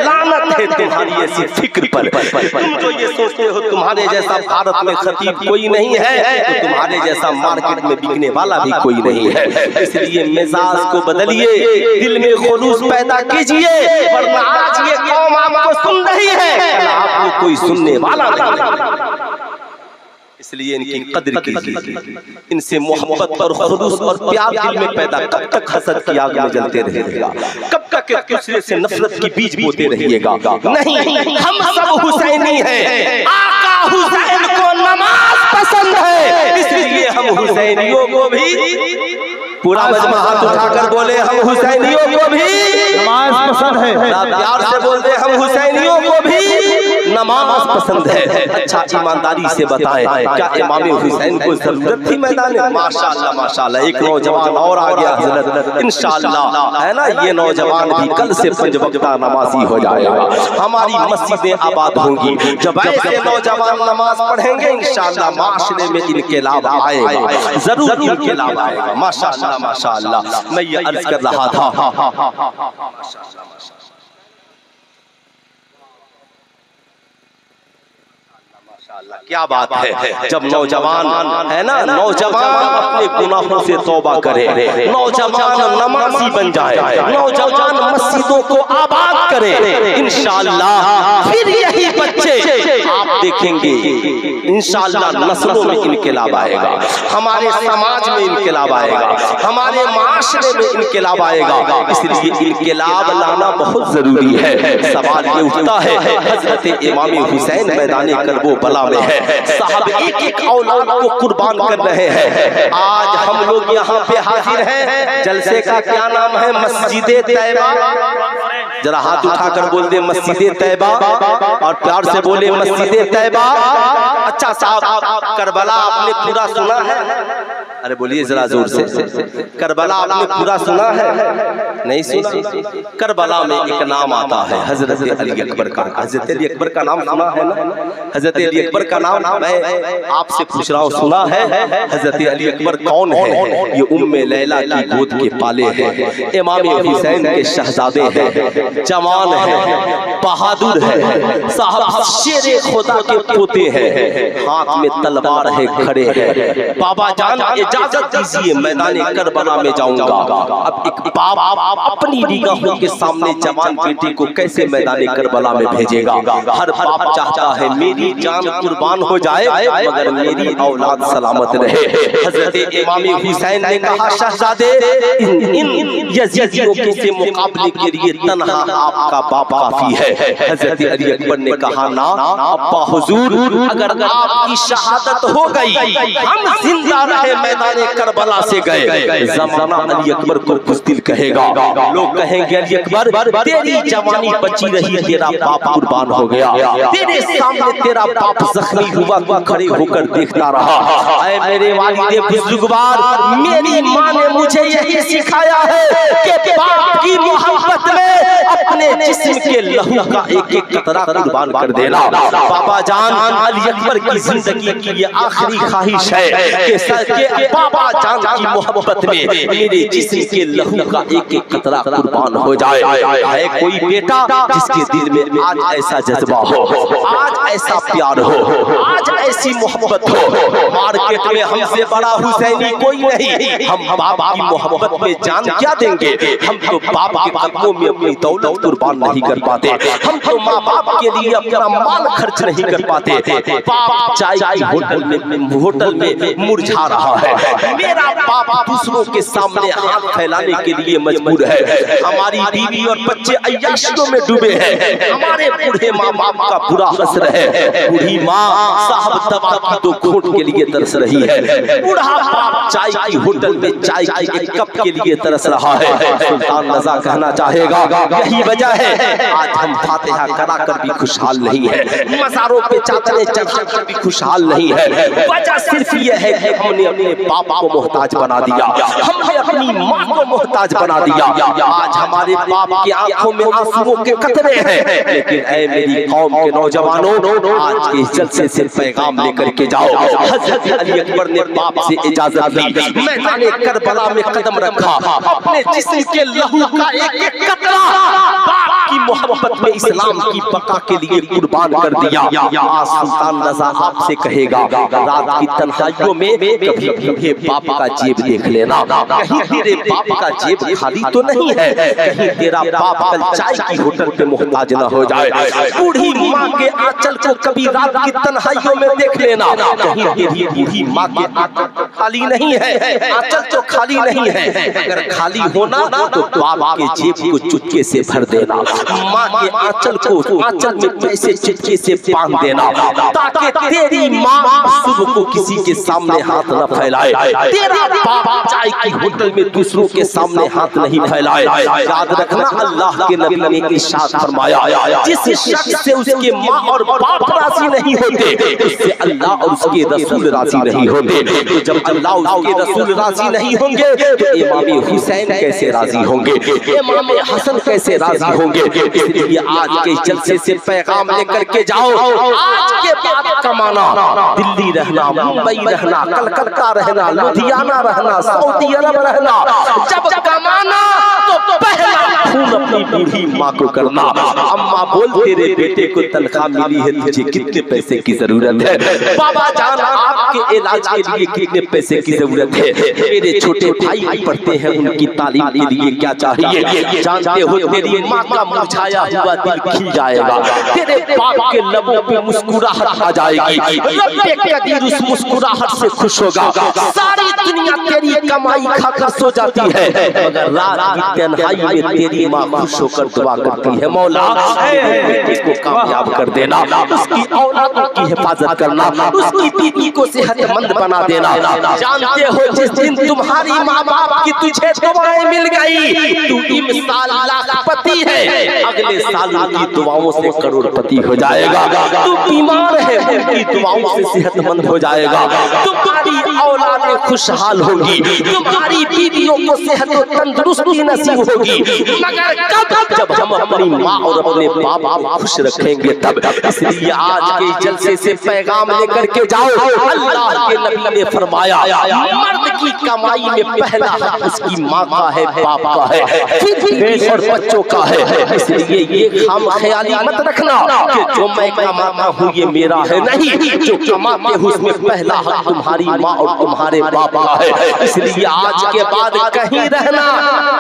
लानत है तुम्हारी ऐसी फिक्र पर। तुम जो ये सोचते हो तुम्हारे जैसा भारत में खतीब कोई नहीं है, तो तुम्हारे जैसा मार्केट में बिकने वाला भी कोई नहीं है। इसलिए मिजाज को बदलिए, दिल में खुलूस पैदा कीजिए, वरना आज ये कौम आपको सुन रही है, आपको कोई सुनने वाला नहीं। इसलिए इनकी कद्र कीजिए, इनसे मोहब्बत और खुलूस और प्यार दिल में पैदा। कब तक हसद की आग में जलते रहिएगा? कब तक एक दूसरे से नफरत की बीज बोते रहिएगा? नहीं, हम सब हुसैनी हैं। आका हुसैन को नमाज पसंद है, इसलिए हम हुसैनियों को भी, पूरा मजमा हाथ उठाकर बोले हम हुसैनियों को भी नमाज पसंद है। प्यार से बोलते हम हुसैनियों को भी नमाज पसंद है। अच्छा ईमानदारी से बताएं, क्या इमाम हुसैन को जरूरत थी मैदान में? माशाअल्लाह माशाअल्लाह, एक नौजवान और आ गया हजरत। इंशाअल्लाह है ना, ये नौजवान भी कल से 5 वक्ता नमाजी हो जाएगा। हमारी मस्जिदें आबाद होंगी जब ऐसे नौजवान नमाज पढ़ेंगे। इंशाअल्लाह माशरे में इनकलाब आएगा, जरूर इनकलाब आएगा। माशाअल्लाह माशाअल्लाह। मैं ये अर्ज कर रहा था, क्या बात है। जब नौजवान है ना, नौजवान अपने गुनाहों से तौबा करे, नौजवान नमाजी बन जाए, नौजवान मस्जिदों को आबाद करे, इंशाअल्लाह फिर यही बच्चे आप देखेंगे इंशाअल्लाह नस्लों में इनकलाब आएगा, हमारे समाज में इनकलाब आएगा, हमारे माशरे में इनकलाब आएगा। इसलिए इनकलाब लाना बहुत जरूरी है। सवाल ये उठता है, हजरत इमाम हुसैन मैदान करबला में है, साहब एक एक औलाद को कुर्बान कर रहे हैं। आज हम लोग यहाँ पे हाजिर हैं, जलसे का क्या नाम है? मस्जिद तैयबा। जरा हाथ उठाकर बोल दे मस्जिद तैयबा, और प्यार से बोले मस्जिद तैयबा। अच्छा साहब, करबला आपने पूरा सुना है? अरे बोलिए जरा जोर से, करबला आपने पूरा सुना है? नहीं सुना? करबला में एक नाम आता है हजरत अली अकबर का। हजरत अली अकबर का नाम सुना है ना? हजरत अली अकबर का नाम मैं आपसे पूछ रहा हूँ, सुना है? हजरत अली अकबर कौन है? ये उम्मे लैला की गोद के पाले हैं, इमाम हुसैन के शहजादे हैं, जवान है, बहादुर है, साहब शेरे खुदा के पोते हैं, हाथ में तलवार है, खड़े हैं। बाबा जान इजाजत दीजिए, मैदान करबला में जाऊंगा। अब एक बाप अपनी निगाहों के सामने जवान बेटे को कैसे मैदान करबला में भेजेगा? हर बाप चाहता है मेरी जान कुर्बान हो जाए मगर मेरी औलाद सलामत रहे। हजरत इमाम हुसैन ने कहा, शहजादे इन यजीदियों के से मुकाबले के लिए तन्हा आपका बाप काफी है। हजरत अली अकबर ने कहा, ना अब्बा हुजूर, अगर आपकी शहादत हो गई, हम जिंदा रहे मैदान करबला से गए, जमाना अली अकबर को बुज़दिल कहेगा। लोग कहेंगे अली अकबर तेरी जवानी बची रही, तेरा बाप कुर्बान हो गया, तेरे सामने तेरा बाप जख्मी हुआ, तू खड़े होकर देखता रहा। ऐ मेरे वालिद बुजुर्गवार, मेरी माँ ने मुझे यही सिखाया है कि बाप की मोहब्बत में अपने जिस्म के लहू का एक एक कतरा कुर्बान कर देना। बाबा जान अली अकबर की जिंदगी की ये आखिरी ख्वाहिश है कि बाबा जान की मोहब्बत में मेरे जिस्म के लहू का एक एक कतरा कुर्बान हो जाए। है कोई बेटा जिसके दिल में आज ऐसा जज्बा हो, आज ऐसा प्यार हो, आज ऐसी मोहब्बत हो? मार्केट में हमसे बड़ा हुसैनी कोई नहीं। हम बाप की मोहब्बत में जान क्या देंगे? हम तो बाप के कदमों में अपनी दौलत कुर्बान नहीं कर पाते, हम तो माँ बाप के लिए अपना माल खर्च नहीं कर पाते। बाप चाय की होटल में मुरझा रहा है, मेरा बाप दूसरों के सामने हाथ फैलाने के लिए मजबूर है। हमारी बीवी और बच्चे अय्याशियों में डूबे हैं, हमारे बूढ़े माँ बाप का बुरा असर है। बूढ़ी माँ साहब दवा की दो घूंट के लिए तरस रही है, बूढ़ा बाप चाय की होटल में चाय की एक कप के लिए तरस रहा है। सुल्तान रज़ा कहना चाहेगा यही वजह है आज हम फातिहा करा कर भी खुशहाल नहीं है, मज़ारों पे चादरें चढ़ा कर भी खुशहाल नहीं है। वजह सिर्फ ये है कि हमने अपने बाप को मोहताज बना दिया, हमने अपनी माँ को मोहताज बना दिया। आज हमारे बाप की आंखों में आंसुओं के कतरे हैं, लेकिन ऐ मेरी कौम के नौजवानों, आज के जलसे से पैगाम लेकर के जाओ। हज़रत अली अकबर ने बाप से इजाजत ली, मैदान करबला में कदम रखा, अपने जिस्म के लहू का एक एक कतरा बाप की मोहब्बत में इस्लाम की बका के लिए कुर्बान कर दिया। आज सुल्तान रज़ा आपसे कहेगा रात की तन्हाइयों में कभी भी बाप का जेब देख लेना, कहीं तेरे बाप का जेब खाली तो नहीं है, कहीं तेरा बाप कल चाय की होटल पे मोहताज न हो जाए। बूढ़ी माँ के आंचल को कभी रात की तन्हाइयों में देख लेना, कहीं तेरी बूढ़ी माँ के आंचल खाली नहीं है, आंचल तो खाली नहीं है, अगर खाली होना तो बाप के जेब को चुटके से भर देना, माँ के आंचल को आंचल में पैसे चुटके से बांध देना, ताकि तेरी माँ सुबह को किसी के सामने हाथ न फैलाए, तेरा बाप चाय की होटल में दूसरों के सामने हाथ नहीं फैलाए। याद रखना अल्लाह के नबी ने इरशाद फरमाया, जिस शख्स से उसके माँ और बाप राजी नहीं होते उससे अल्लाह और उसके रसूल राजी नहीं होते। तो जब अल्लाह उसके रसूल राजी नहीं होंगे तो इमाम हुसैन कैसे राजी होंगे, इमाम हसन कैसे राजी होंगे? इसलिए आज के जलसे से पैगाम लेकर के जाओ, आज के बाद कमाना, दिल्ली रहना, मुंबई रहना, कलकत्ता रहना, लुधियाना रहना, सऊदी अरब रहना, जब कमाना तो पहला खून अपनी बूढ़ी माँ को करना। अम्मा बोल तेरे बेटे को तनख्वाह मिली है, तुझे कितने पैसे की जरूरत है? बाबा जान आपके इलाज के लिए कितने पैसे की जरूरत है? मेरे छोटे भाई पढ़ते हैं, उनकी तालीम के लिए क्या चाहिए? जानते हो तेरी माँ का मुरझाया हुआ दिल खिल जाएगा, तेरे बाप के लबों पे मुस्कुराहट आ जाएगी, रब्बे कदीर उस मुस्कुराहट से खुश होगा। सारी दुनिया तेरी कमाई खाकर सो जाती है, मगर रात की तन्हाई में तेरी माँ खुश होकर दुआ करती है, मौला बेटे को कामयाब कर देना, उसकी औलादों की हिफाजत करना, उसकी बीवी को सेहतमंद बना देना। जानते हो जिस दिन तुम्हारी माँ बाप की तुझे दुआएं मिल गई, तू इस साल लाखपति है, अगले साल की दुआओं से करोड़पति हो जाएगा। तू बीमार है, उनकी दुआओं से सेहतमंद हो जाएगा, तुम्हारी औलादें खुशहाल होगी, तुम्हारी बीवियों को सेहत और तंदुरुस्ती नसीब होगी। मगर कब? जब हम अपनी माँ और अपने बाप को खुश रखेंगे तब। इसलिए आज के जलसे से पैगाम लेकर के जाओ, अल्लाह के नबी ने फरमाया मर्द की कमाई में पहला हक उसकी माँ का है, बाप का है, फिर और बच्चों का है। इसलिए ये खाम ख्याली मत रखना कि जो मैं कमाता हूँ ये मेरा है, नहीं, जो कमाते हो उसमें पहला हक तुम्हारी माँ और तुम्हारे बाप का है। इसलिए आज के बाद कहीं रहना,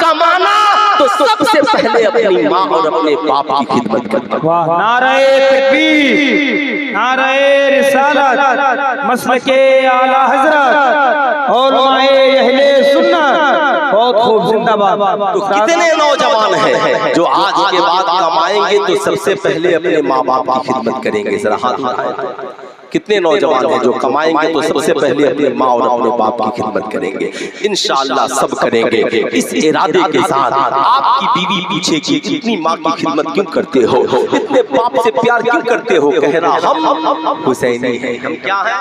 कमाना तो सबसे पहले अपनी माँ और अपने बाप की खिदमत करना। वाह, नारे तकबीर, नारे रिसालत, मसलके आला हजरत, उलमाए अहले सुन्नत, बहुत खूब, जिंदाबाद। तो कितने नौजवान हैं जो आज के बाद कमाएंगे तो सबसे पहले अपने माँ बाप की खिदमत करेंगे? जरा हाथ उठाएं। कितने नौजवान हैं जो कमाएंगे तो सबसे पहले अपने माँ और अपने बाप की खिदमत करेंगे, इंशाअल्लाह सब करेंगे। इस इरादे के साथ आपकी बीवी पूछेगी इतनी माँ की खिदमत क्यों करते हो, इतने बाप से प्यार क्यों करते हो, कहना हम हुसैनी हैं। हम क्या हैं?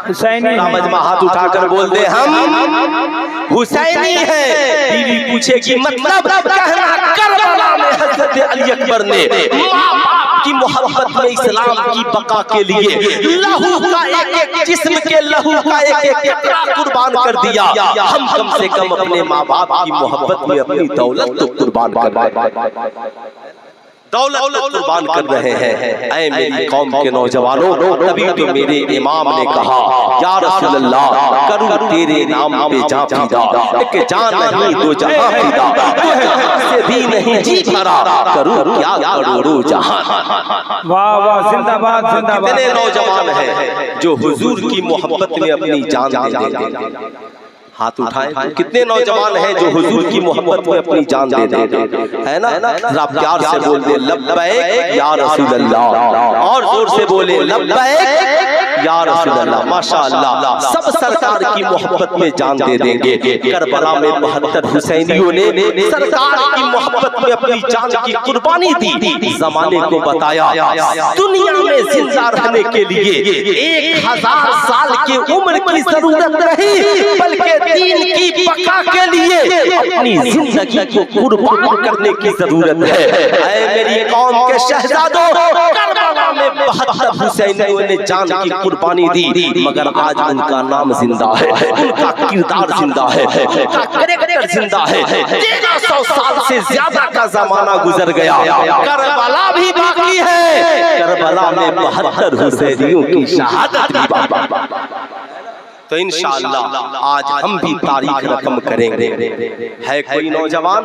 हुसैनी। मजमा हाथ उठाकर बोल दे हम हुसैनी हैं। बीवी पूछेगी मतलब, कहना करबला में हज़रत अली अकबर ने माँ बाप की मोहब्बत में इस्लाम की बका के लिए लहू का एक एक जिस्म के लहू का एक एक कतरा कुर्बान कर दिया। हम कम से कम अपने माँ बाप की मोहब्बत में अपनी दौलत तो कुर्बान कर कुर्बान कर रहे हैं। ऐ मेरी कौम के नौजवानों, तभी तो मेरे इमाम ने कहा या रसूल अल्लाह करूं तेरे नाम पे जान फिदा, एक जान नहीं तो जहां फिदा, तो जहां से भी नहीं जी भरा, करूं क्या करोड़ों जहां। वाह वाह, जिंदाबाद जिंदाबाद। कितने नौजवान हैं जो हुजूर की मोहब्बत में अपनी जान दे देंगे, हाथ उठाएं। कितने नौजवान हैं जो हुजूर की मोहब्बत में अपनी जान दे देंगे, है ना? जरा प्यार से बोल दे लब्बैक या रसूल अल्लाह, और जोर से बोले लब्बैक या रसूल अल्लाह। माशाअल्लाह, सब सरकार की मोहब्बत में जान दे देंगे। करबला में 72 हुसैनियों ने सरकार की मोहब्बत में अपनी जान की कुर्बानी दी। जमाने को बताया दुनिया में जिंदा रहने के लिए 1000 साल की उम्र की जरूरत नहीं, बल्कि दीन की बका के लिए अपनी जिंदगी को कुर्बान करने की जरूरत है। ऐ मेरी कौम के शहजादों, करबला में 72 हुसैनियों ने जान की कुर्बानी दी, मगर आज उनका नाम जिंदा है, उनका किरदार जिंदा है, उनका कैरेक्टर जिंदा है। 1300 साल से ज्यादा का जमाना गुजर गया, करबला भी बाकी है, करबला में 72 हुसैनियों की शहादत भी बाकी। तो इंशाअल्लाह आज हम भी तारीख रकम करेंगे। है कोई नौजवान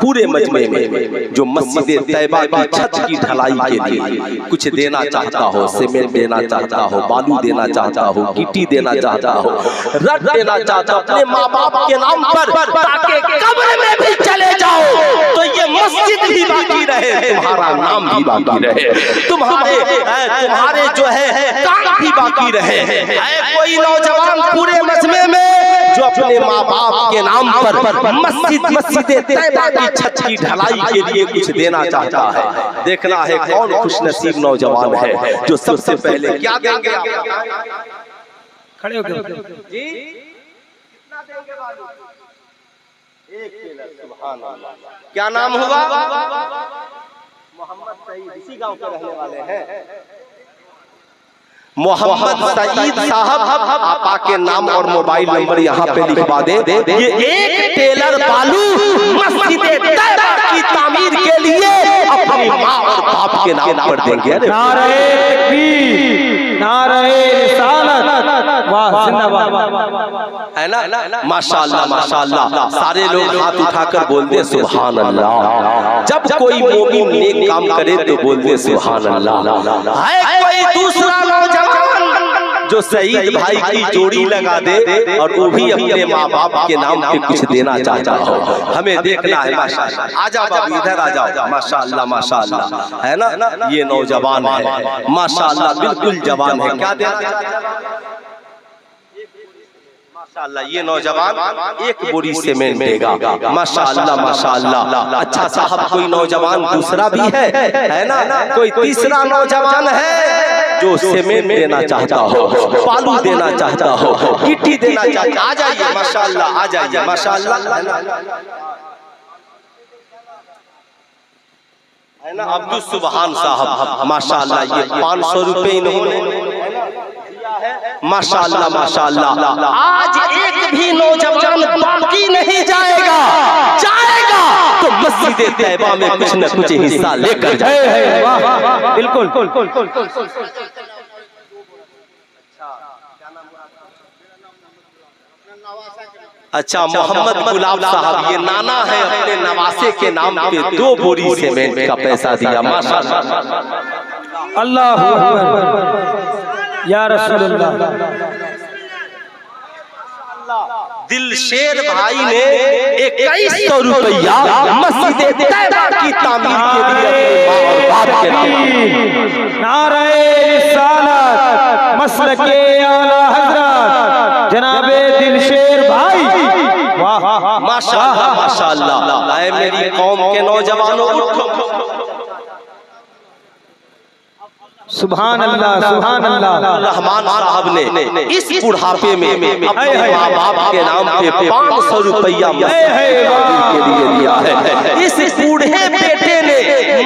पूरे मजमे में जो मस्जिद तैयबा की छत की ढलाई के लिए कुछ देना चाहता हो, सीमेंट देना चाहता हो, बालू देना चाहता हो, गिट्टी देना चाहता हो, रट देना चाहता हो अपने माँ बाप के नाम पर, ताकि कब्र में भी चले जाओ तो ये मस्जिद भी बाकी रहे, तुम्हारा नाम भी बाकी रहे, तुम्हारे जो है काम भी बाकी रहे। है कोई नौजवान पूरे मजमे में जो अपने माँ बाप के नाम पर मस्जिद तैयबा की छत की ढलाई के लिए कुछ देना चाहता है? देखना है कौन खुशनसीब नौजवान है जो सबसे पहले क्या देंगे। खड़े हो गए जी, कितना देंगे बालू? 1 टेलर। सुभान अल्लाह। क्या नाम हुआ? मोहम्मद सईद, इसी गांव के रहने वाले हैं। मोहम्मद सईद साहब, आपा के नाम और मोबाइल नंबर यहाँ पे लिखवा दे। ये 1 टेलर बालू मस्जिद तैयबा की तामीर के लिए अपनी माँ और बाप के नाम पर देंगे। नारे तकबीर, नारे रिसालत, वाह जिंदाबाद, है ना? माशाअल्लाह माशाअल्लाह। सारे लोग हाथ उठाकर बोल दे सुभान अल्लाह। जब कोई मोमिन नेक काम करे तो बोल दे सुभान अल्लाह। है कोई दूसरा नौजवान जो सईद भाई की जोड़ी लगा दे और वो भी अपने माँ बाप के नाम पे कुछ देना चाहता हो? हमें देखना है। माशाअल्लाह, आजा बाबू इधर आ जाओ। माशाअल्लाह माशाअल्लाह, है ना? ये नौजवान है माशाअल्लाह, बिल्कुल जवान है। क्या देना? माशाअल्लाह, ये नौजवान 1 बोरी सीमेंट देगा। माशाअल्लाह माशाअल्लाह। अच्छा साहब, कोई नौजवान दूसरा भी है ना? कोई तीसरा नौजवान है जो सीमेंट देना चाहता हो, बालू देना चाहता हो, गिट्टी देना चाहता? आ जाइए माशाअल्लाह, आ जाइए माशाअल्लाह, है ना? अब्दुल सुभान साहब माशाअल्लाह, ये 500 रुपए इन्होंने माशाअल्लाह माशाअल्लाह। आज एक भी नौजवान बाकी नहीं जाएगा, जाएगा तो मस्जिद तैयबा में कुछ न कुछ हिस्सा लेकर जाए। बिल्कुल। अच्छा, मोहम्मद गुलाब साहब, ये नाना है, अपने नवासे के नाम पे 2 बोरी सीमेंट का पैसा दिया। माशाअल्लाह, अल्लाहू अकबर, या रसूलुल्लाह। दिलशेर भाई ने 2100 रुपया मस्जिद तैयबा की तामीर के लिए अपने माँ और बाप के नाम। नारे रिसालत, मसलके आला हजरत जनाबे दिलशेर भाई। वाह माशाअल्लाह माशाअल्लाह। ऐ मेरी कौम के नौजवानों, उठो। सुभान अल्लाह सुभान अल्लाह। रहमान साहब ने इस बुढ़ापे में अपने माँ बाप के नाम पे 500 रुपया के लिए दिया है। इस बूढ़े बेटे ने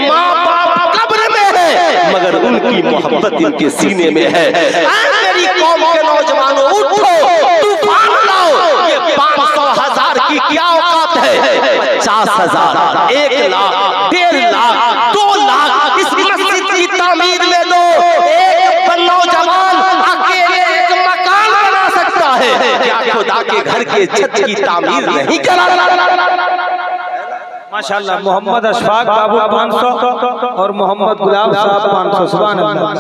माँ बाप कब्र में है मगर उनकी मोहब्बत इनके सीने में है। मेरी कौम के नौजवानों, उठो, तूफान लाओ। ये 500 हजार की क्या औकात है? 50,000, 1 लाख, 1.5 लाख, 2 लाख इस मस्जिद की तामीर में दो। एक नौजवान अकेले एक मकान बना सकता है, क्या खुदा के घर के छत की तामीर नहीं करा? माशाअल्लाह। मोहम्मद अशफाक बाबू 500 और मोहम्मद गुलाब साहब 500। सुभान अल्लाह।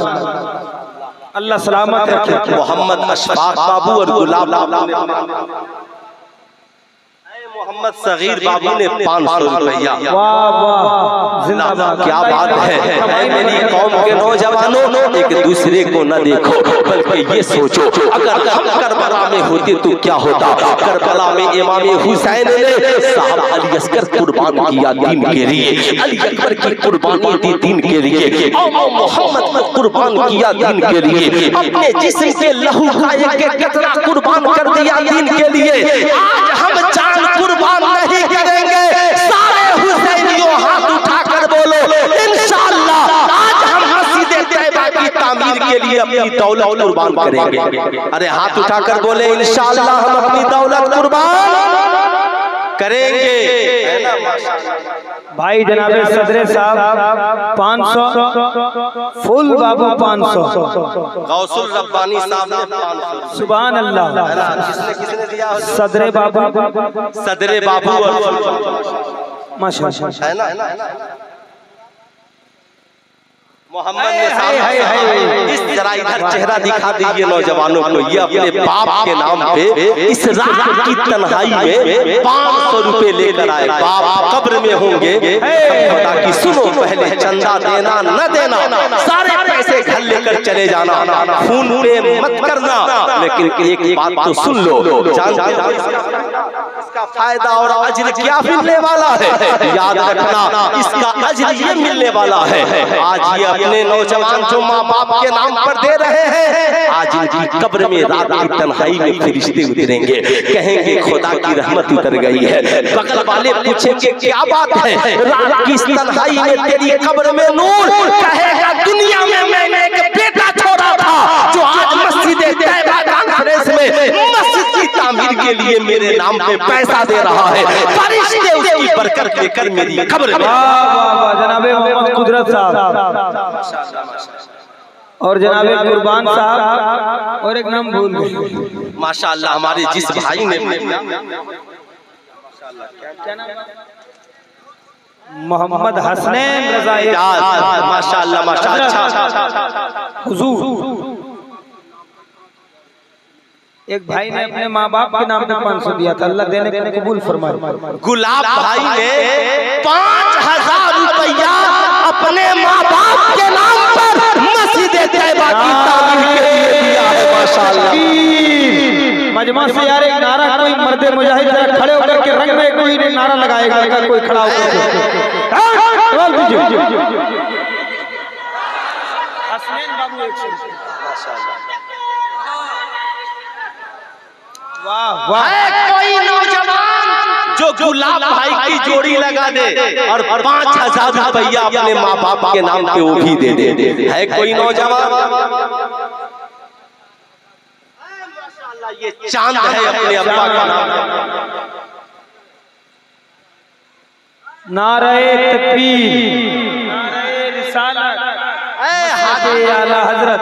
अल्लाह सलामत रखे। मोहम्मद अशफाक बाबू और गुलाब मोहम्मद सगीर बाबू ने 500 रुपया। वाह वाह जिंदाबाद। क्या बात है। मेरी कौम के नौजवानों, एक दूसरे को न देखो बल्कि ये सोचो, अगर हम करबला में होते तो क्या होता? करबला में इमाम हुसैन ने साहब अली असगर कुर्बान किया दीन के लिए, अली अकबर की कुर्बानी दी दीन के लिए, मोहम्मद को कुर्बान किया दीन के लिए, अपने जिस्म के लहू का एक कतरा कुर्बान कर दिया दीन के लिए। आज हम जान कुर्बान नहीं करेंगे। सारे हुसैनियों हाथ उठाकर बोलो इंशाअल्लाह आज हम मस्जिद तैयबा की तामीर के लिए अपनी दौलत कुर्बान करेंगे। अरे हाथ उठाकर बोले इंशाअल्लाह हम अपनी दौलत कुर्बान करेंगे। भाई जनाबे सदरे साहब 500, फुल बाबू 500, गौसुल रब्बानी साहब ने 500। सुभान अल्लाह। किसने दिया? सदरे बाबू और माशाअल्लाह है ना। मोहम्मद ने साहब इस जरा इधर चेहरा दिखा दीजिए नौजवानों को। ये अपने बाप के नाम पे इस रात की तन्हाई में 500 रुपए लेकर आए। बाप कब्र में होंगे, खुदा की सुनो, पहले चंदा देना न देना, सारे पैसे घर लेकर चले जाना, खून पे मत करना, लेकिन एक बात तो सुन लो, इसका फायदा और अजर क्या मिलने वाला है? याद रखना, इसका अजर ये मिलने वाला है। आज ये अपने नौजवान जो माँ बाप के नाम पर दे रहे हैं, आज इनकी कब्र में रात की तन्हाई में फरिश्ते उतरेंगे, कहेंगे खुदा की रहमत उतर गई है। बगल वाले पूछेंगे क्या बात है, रात की इस तन्हाई में तेरी कब्र में नूर, कहेगा दुनिया में मैंने एक बेटा छोड़ा था जो आज मस्जिद तैयबा कॉन्फ्रेंस में मस्जिद की तामीर के लिए मेरे नाम पे पैसा दे रहा है। फरिश्ते उसकी बरकत लेकर मेरी कब्र में। जनाबे मोहम्मद कुदरत साहब और जनाबे कुर्बान साहब और एक नाम भूल गए। माशाअल्लाह हमारे जिस भाई ने मोहम्मद हसनैन रजा माशाअल्लाह माशाअल्लाह हुजूर। एक भाई ने अपने माँ बाप के नाम पे 500 दिया था, अल्लाह देने को कबूल फरमाए। गुलाब भाई ने 5000 रुपया अपने माँ बाप के नाम पर मस्जिद तैयबा की तामीर के लिए दिया है। माशाअल्लाह। मजमा से यार एक नारा कोई मर्दे मुजाहिद जरा खड़े होकर के रंग में कोई नारा लगाएगा, कोई खड़ा होकर हसनैन बाबू 100। वाह वाह। है कोई नौजवान जो गुलाब भाई की जोड़ी लगा दे और 5000 रुपया अपने माँ बाप के नाम पे वो भी दे दे? है कोई नौजवान? माशाअल्लाह ये चांद है अपने अब्बा का नाम। नारे तकबीर, नारे रिसालत, आला हजरत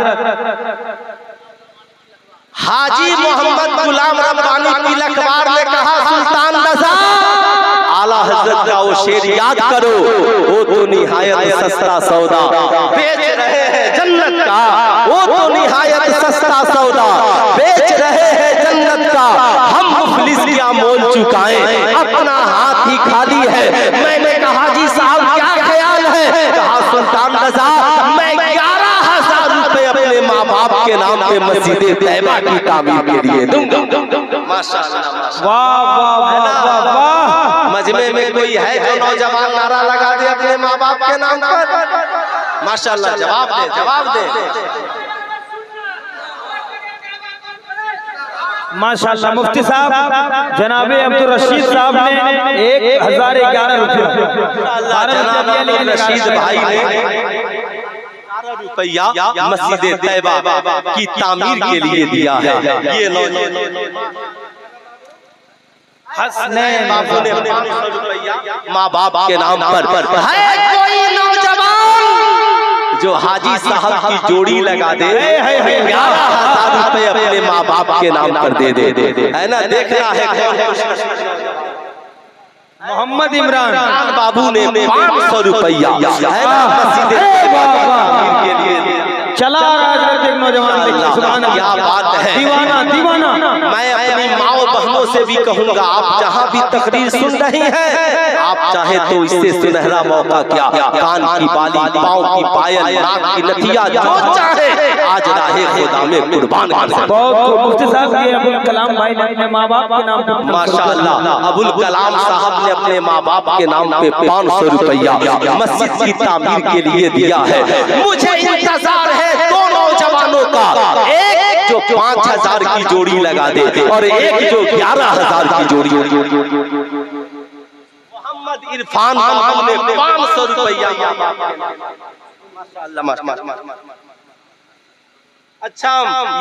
हाजी मोहम्मद गुलाम रब्बानी तिलकवार ने कहा, सुल्तान रज़ा आला हजरत का वो शेर याद करो, वो तो निहायत सस्ता सौदा बेच रहे हैं जन्नत का, वो तो निहायत सस्ता सौदा बेच रहे हैं जन्नत का, हम मुफलिस क्या मोल चुकाएं, अपना हाथ ही खाली है। मैंने कहा जी साहब क्या ख्याल है? कहा सुल्तान रज़ा मैं 11,000 रुपए अपने माँ बाप के नाम पे मस्जिद तैयबा की तामीर के लिए दूंगा। माशाअल्लाह, वाह वाह वाह वाह। मजमे में कोई है जो नौजवान नारा लगा दे अपने माँ बाप के नाम पर? माशाअल्लाह, जवाब दे, जवाब दे। माशाअल्लाह। मुफ्ती साहब जनाबे अब्दुल रशीद साहब ने 1011 रुपया रशीद भाई ने रुपया मस्जिद तैयबा की तामीर के लिए दिया है। ये बाबू ने माँ बाप के नाम पर है कोई नौजवान जो हाजी साहब की जोड़ी लगा दे, 11,000 रुपए अपने माँ बाप के नाम पर दे दे, है ना? देखना है मोहम्मद इमरान बाबू ने 500 रुपया है ना मस्जिद तैयबा के लिए। चला राजनीतिक नौजवान, क्या बात है, दीवाना दीवाना। मैं अपनी माँ बहनों से भी कहूँगा, आप जहाँ भी तकरीर सुन रही हैं, आप चाहे तो इससे सुनहरा मौका क्या, कान की बाली, पाँव की पायल, नाक की नथिया, जो चाहे आज राहे खुदा में कुर्बान कर सकते। मुफ्ती साहब ये अबुल कलाम भाई ने अपने माँ बाप के नाम पे, माशाअल्लाह, अबुल कलाम साहब ने अपने माँ बाप के नाम पे 500 रुपया मस्जिद की तामीर के लिए दिया है। मुझे इंतजार है दो नौजवानों का, एक जो 5,000 की जोड़ी लगा दे और एक जो 11,000 की जोड़ी। मोहम्मद इरफान बाबू ने 500 रुपया। अच्छा,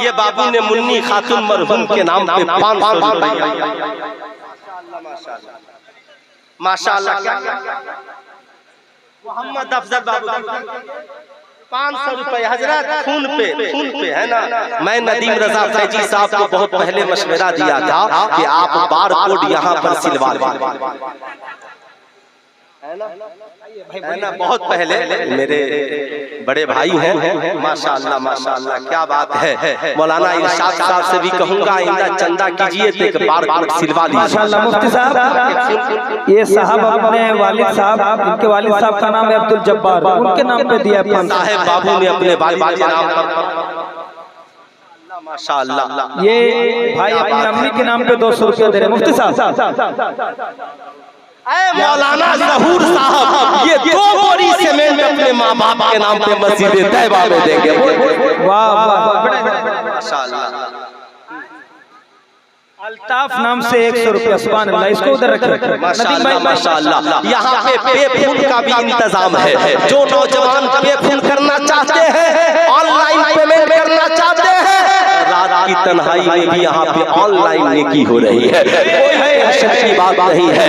ये बाबू ने मुन्नी खातून मरहूम के नाम पे 500 रुपया। माशाअल्लाह। मोहम्मद अफजल बाबू 500 रुपए हजरत, खून पे है ना। मैं नदीम रजा फैजी साहब को बहुत पहले मशवरा दिया था कि आप बार कोड यहाँ पर सिलवा लें, है ना। बहुत पहले मेरे बड़े भाई हैं, माशाअल्लाह माशाअल्लाह, क्या बात है। मौलाना इरशाद साहब से भी कहूँगा आइंदा चंदा कीजिए तो एक बार कोड सिलवा लीजिए। माशाअल्लाह। मुफ्ती साहब ये साहब अपने वालिद साहब, इनके वालिद साहब का नाम है अब्दुल जब्बार, उनके नाम पे दिया साहेब बाबू ने अपने वालिद के नाम पर। माशाअल्लाह। ये भाई अपनी अम्मी के नाम पे 200 रुपया दे रहे। मुफ्ती साहब मौलाना ज़हूर साहब ये 2 बोरी सीमेंट अपने माँ बाप के नाम पे मस्जिद तैयबा में देंगे। वाह वाह। माशाअल्लाह। अल्ताफ नाम से 100 रुपया, सुभान अल्लाह, इसको उधर रखें। माशाअल्लाह माशाअल्लाह। यहाँ पे पे फोन का भी इंतजाम है, जो नौजवान पे फोन करना चाहते हैं, ऑनलाइन पेमेंट करना चाहते हैं, रात की तन्हाई में भी यहाँ पे ऑनलाइन नेकी हो रही है, कोई टेंशन की बात नहीं है।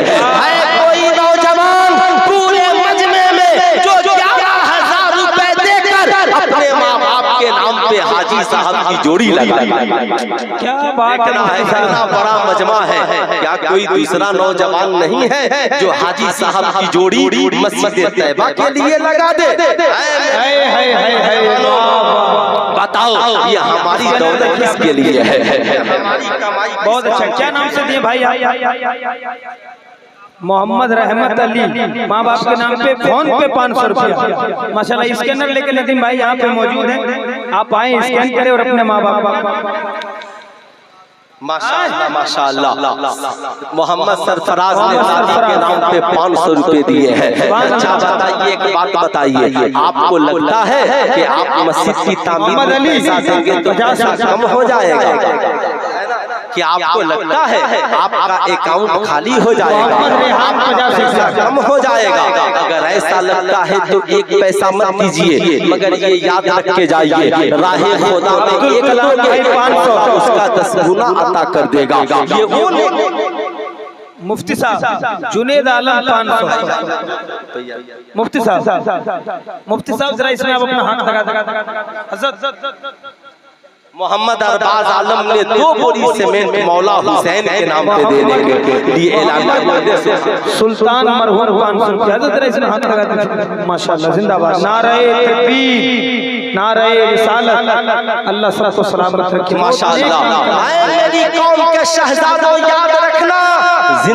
कोई नौजवान पूरे मजमे में जो 11,000 रुपए देकर अपने माँ बाप के नाम पे हाजी साहब की जोड़ी लगाई, क्या बात है। इतना बड़ा मजमा है, क्या कोई दूसरा नौजवान नहीं है जो हाजी साहब की जोड़ी मस्जिद तैयबा के लिए लगा दे? बताओ, ये हमारी दौलत किसके लिए है? हमारी कमाई। बहुत अच्छा। क्या नाम से दिए भाई? मोहम्मद रहमत अली, माँ बाप के नाम पे फोन पे 500 रुपया। माशाल्लाह। स्कैनर लेके नदीम भाई यहाँ पे मौजूद है, आप आए स्कैन करें और अपने माँ बाप। माशाअल्लाह माशाअल्लाह। मोहम्मद सरफराज ने दादी के नाम पे 500 रुपए दिए हैं। अच्छा बताइए, एक बात बताइए, आपको लगता है कि आप मस्जिद की तामीर में पैसा देंगे तो पैसा कम हो जाएगा? कि आपको लगता है आपका अकाउंट खाली हो जाएगा, पैसा कम हो जाएगा? अगर ऐसा लगता है तो एक पैसा मत दीजिए, मगर ये याद रख के जाइए, राहे खुदा में 1,500 उसका 10 गुना अता कर देगा। ये वो मुफ्ती साहब जुनेद आलम 500। मुफ्ती साहब जरा इसमें आप अपना हाथ लगा। मोहम्मद अरबाज आलम ने 2 बोरी सीमेंट मौला हुसैन के नाम पे देने के लिए ऐलान किया। सुल्तान मरहूम 500 रुपया। जरा इसमें हाथ लगा दीजिए। माशाअल्लाह, जिंदाबाद। नारे तकबीर, नारे रिसालत, अल्लाह सबको सलामत रखे। माशाअल्लाह। मेरी कौम के शहजादों, याद रखना,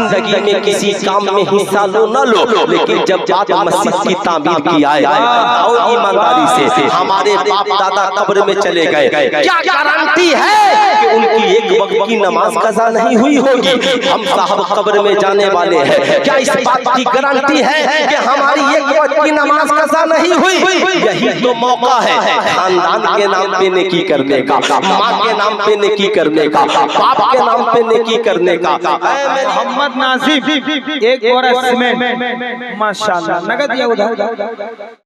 जिंदगी में किसी काम में हिस्सा लो न लो, लेकिन जब बात मस्जिद की तामीर की आए, आओ ईमानदारी से, हमारे बाप दादा कब्र में चले गए, क्या गारंटी है कि उनकी एक वक्त की नमाज कज़ा नहीं हुई होगी? हम साहब कब्र में जाने वाले हैं, क्या इस बात की गारंटी है कि हमारी एक वक्त की नमाज कज़ा नहीं हुई? यही तो मौका है खानदान के नाम पे नेकी करने का, माँ के नाम पे नेकी करने का, बाप के नाम पे नेकी करने का। मोहम्मद नाजिम एक बोरा सीमेंट माशाल्लाह नगद दिया उधर।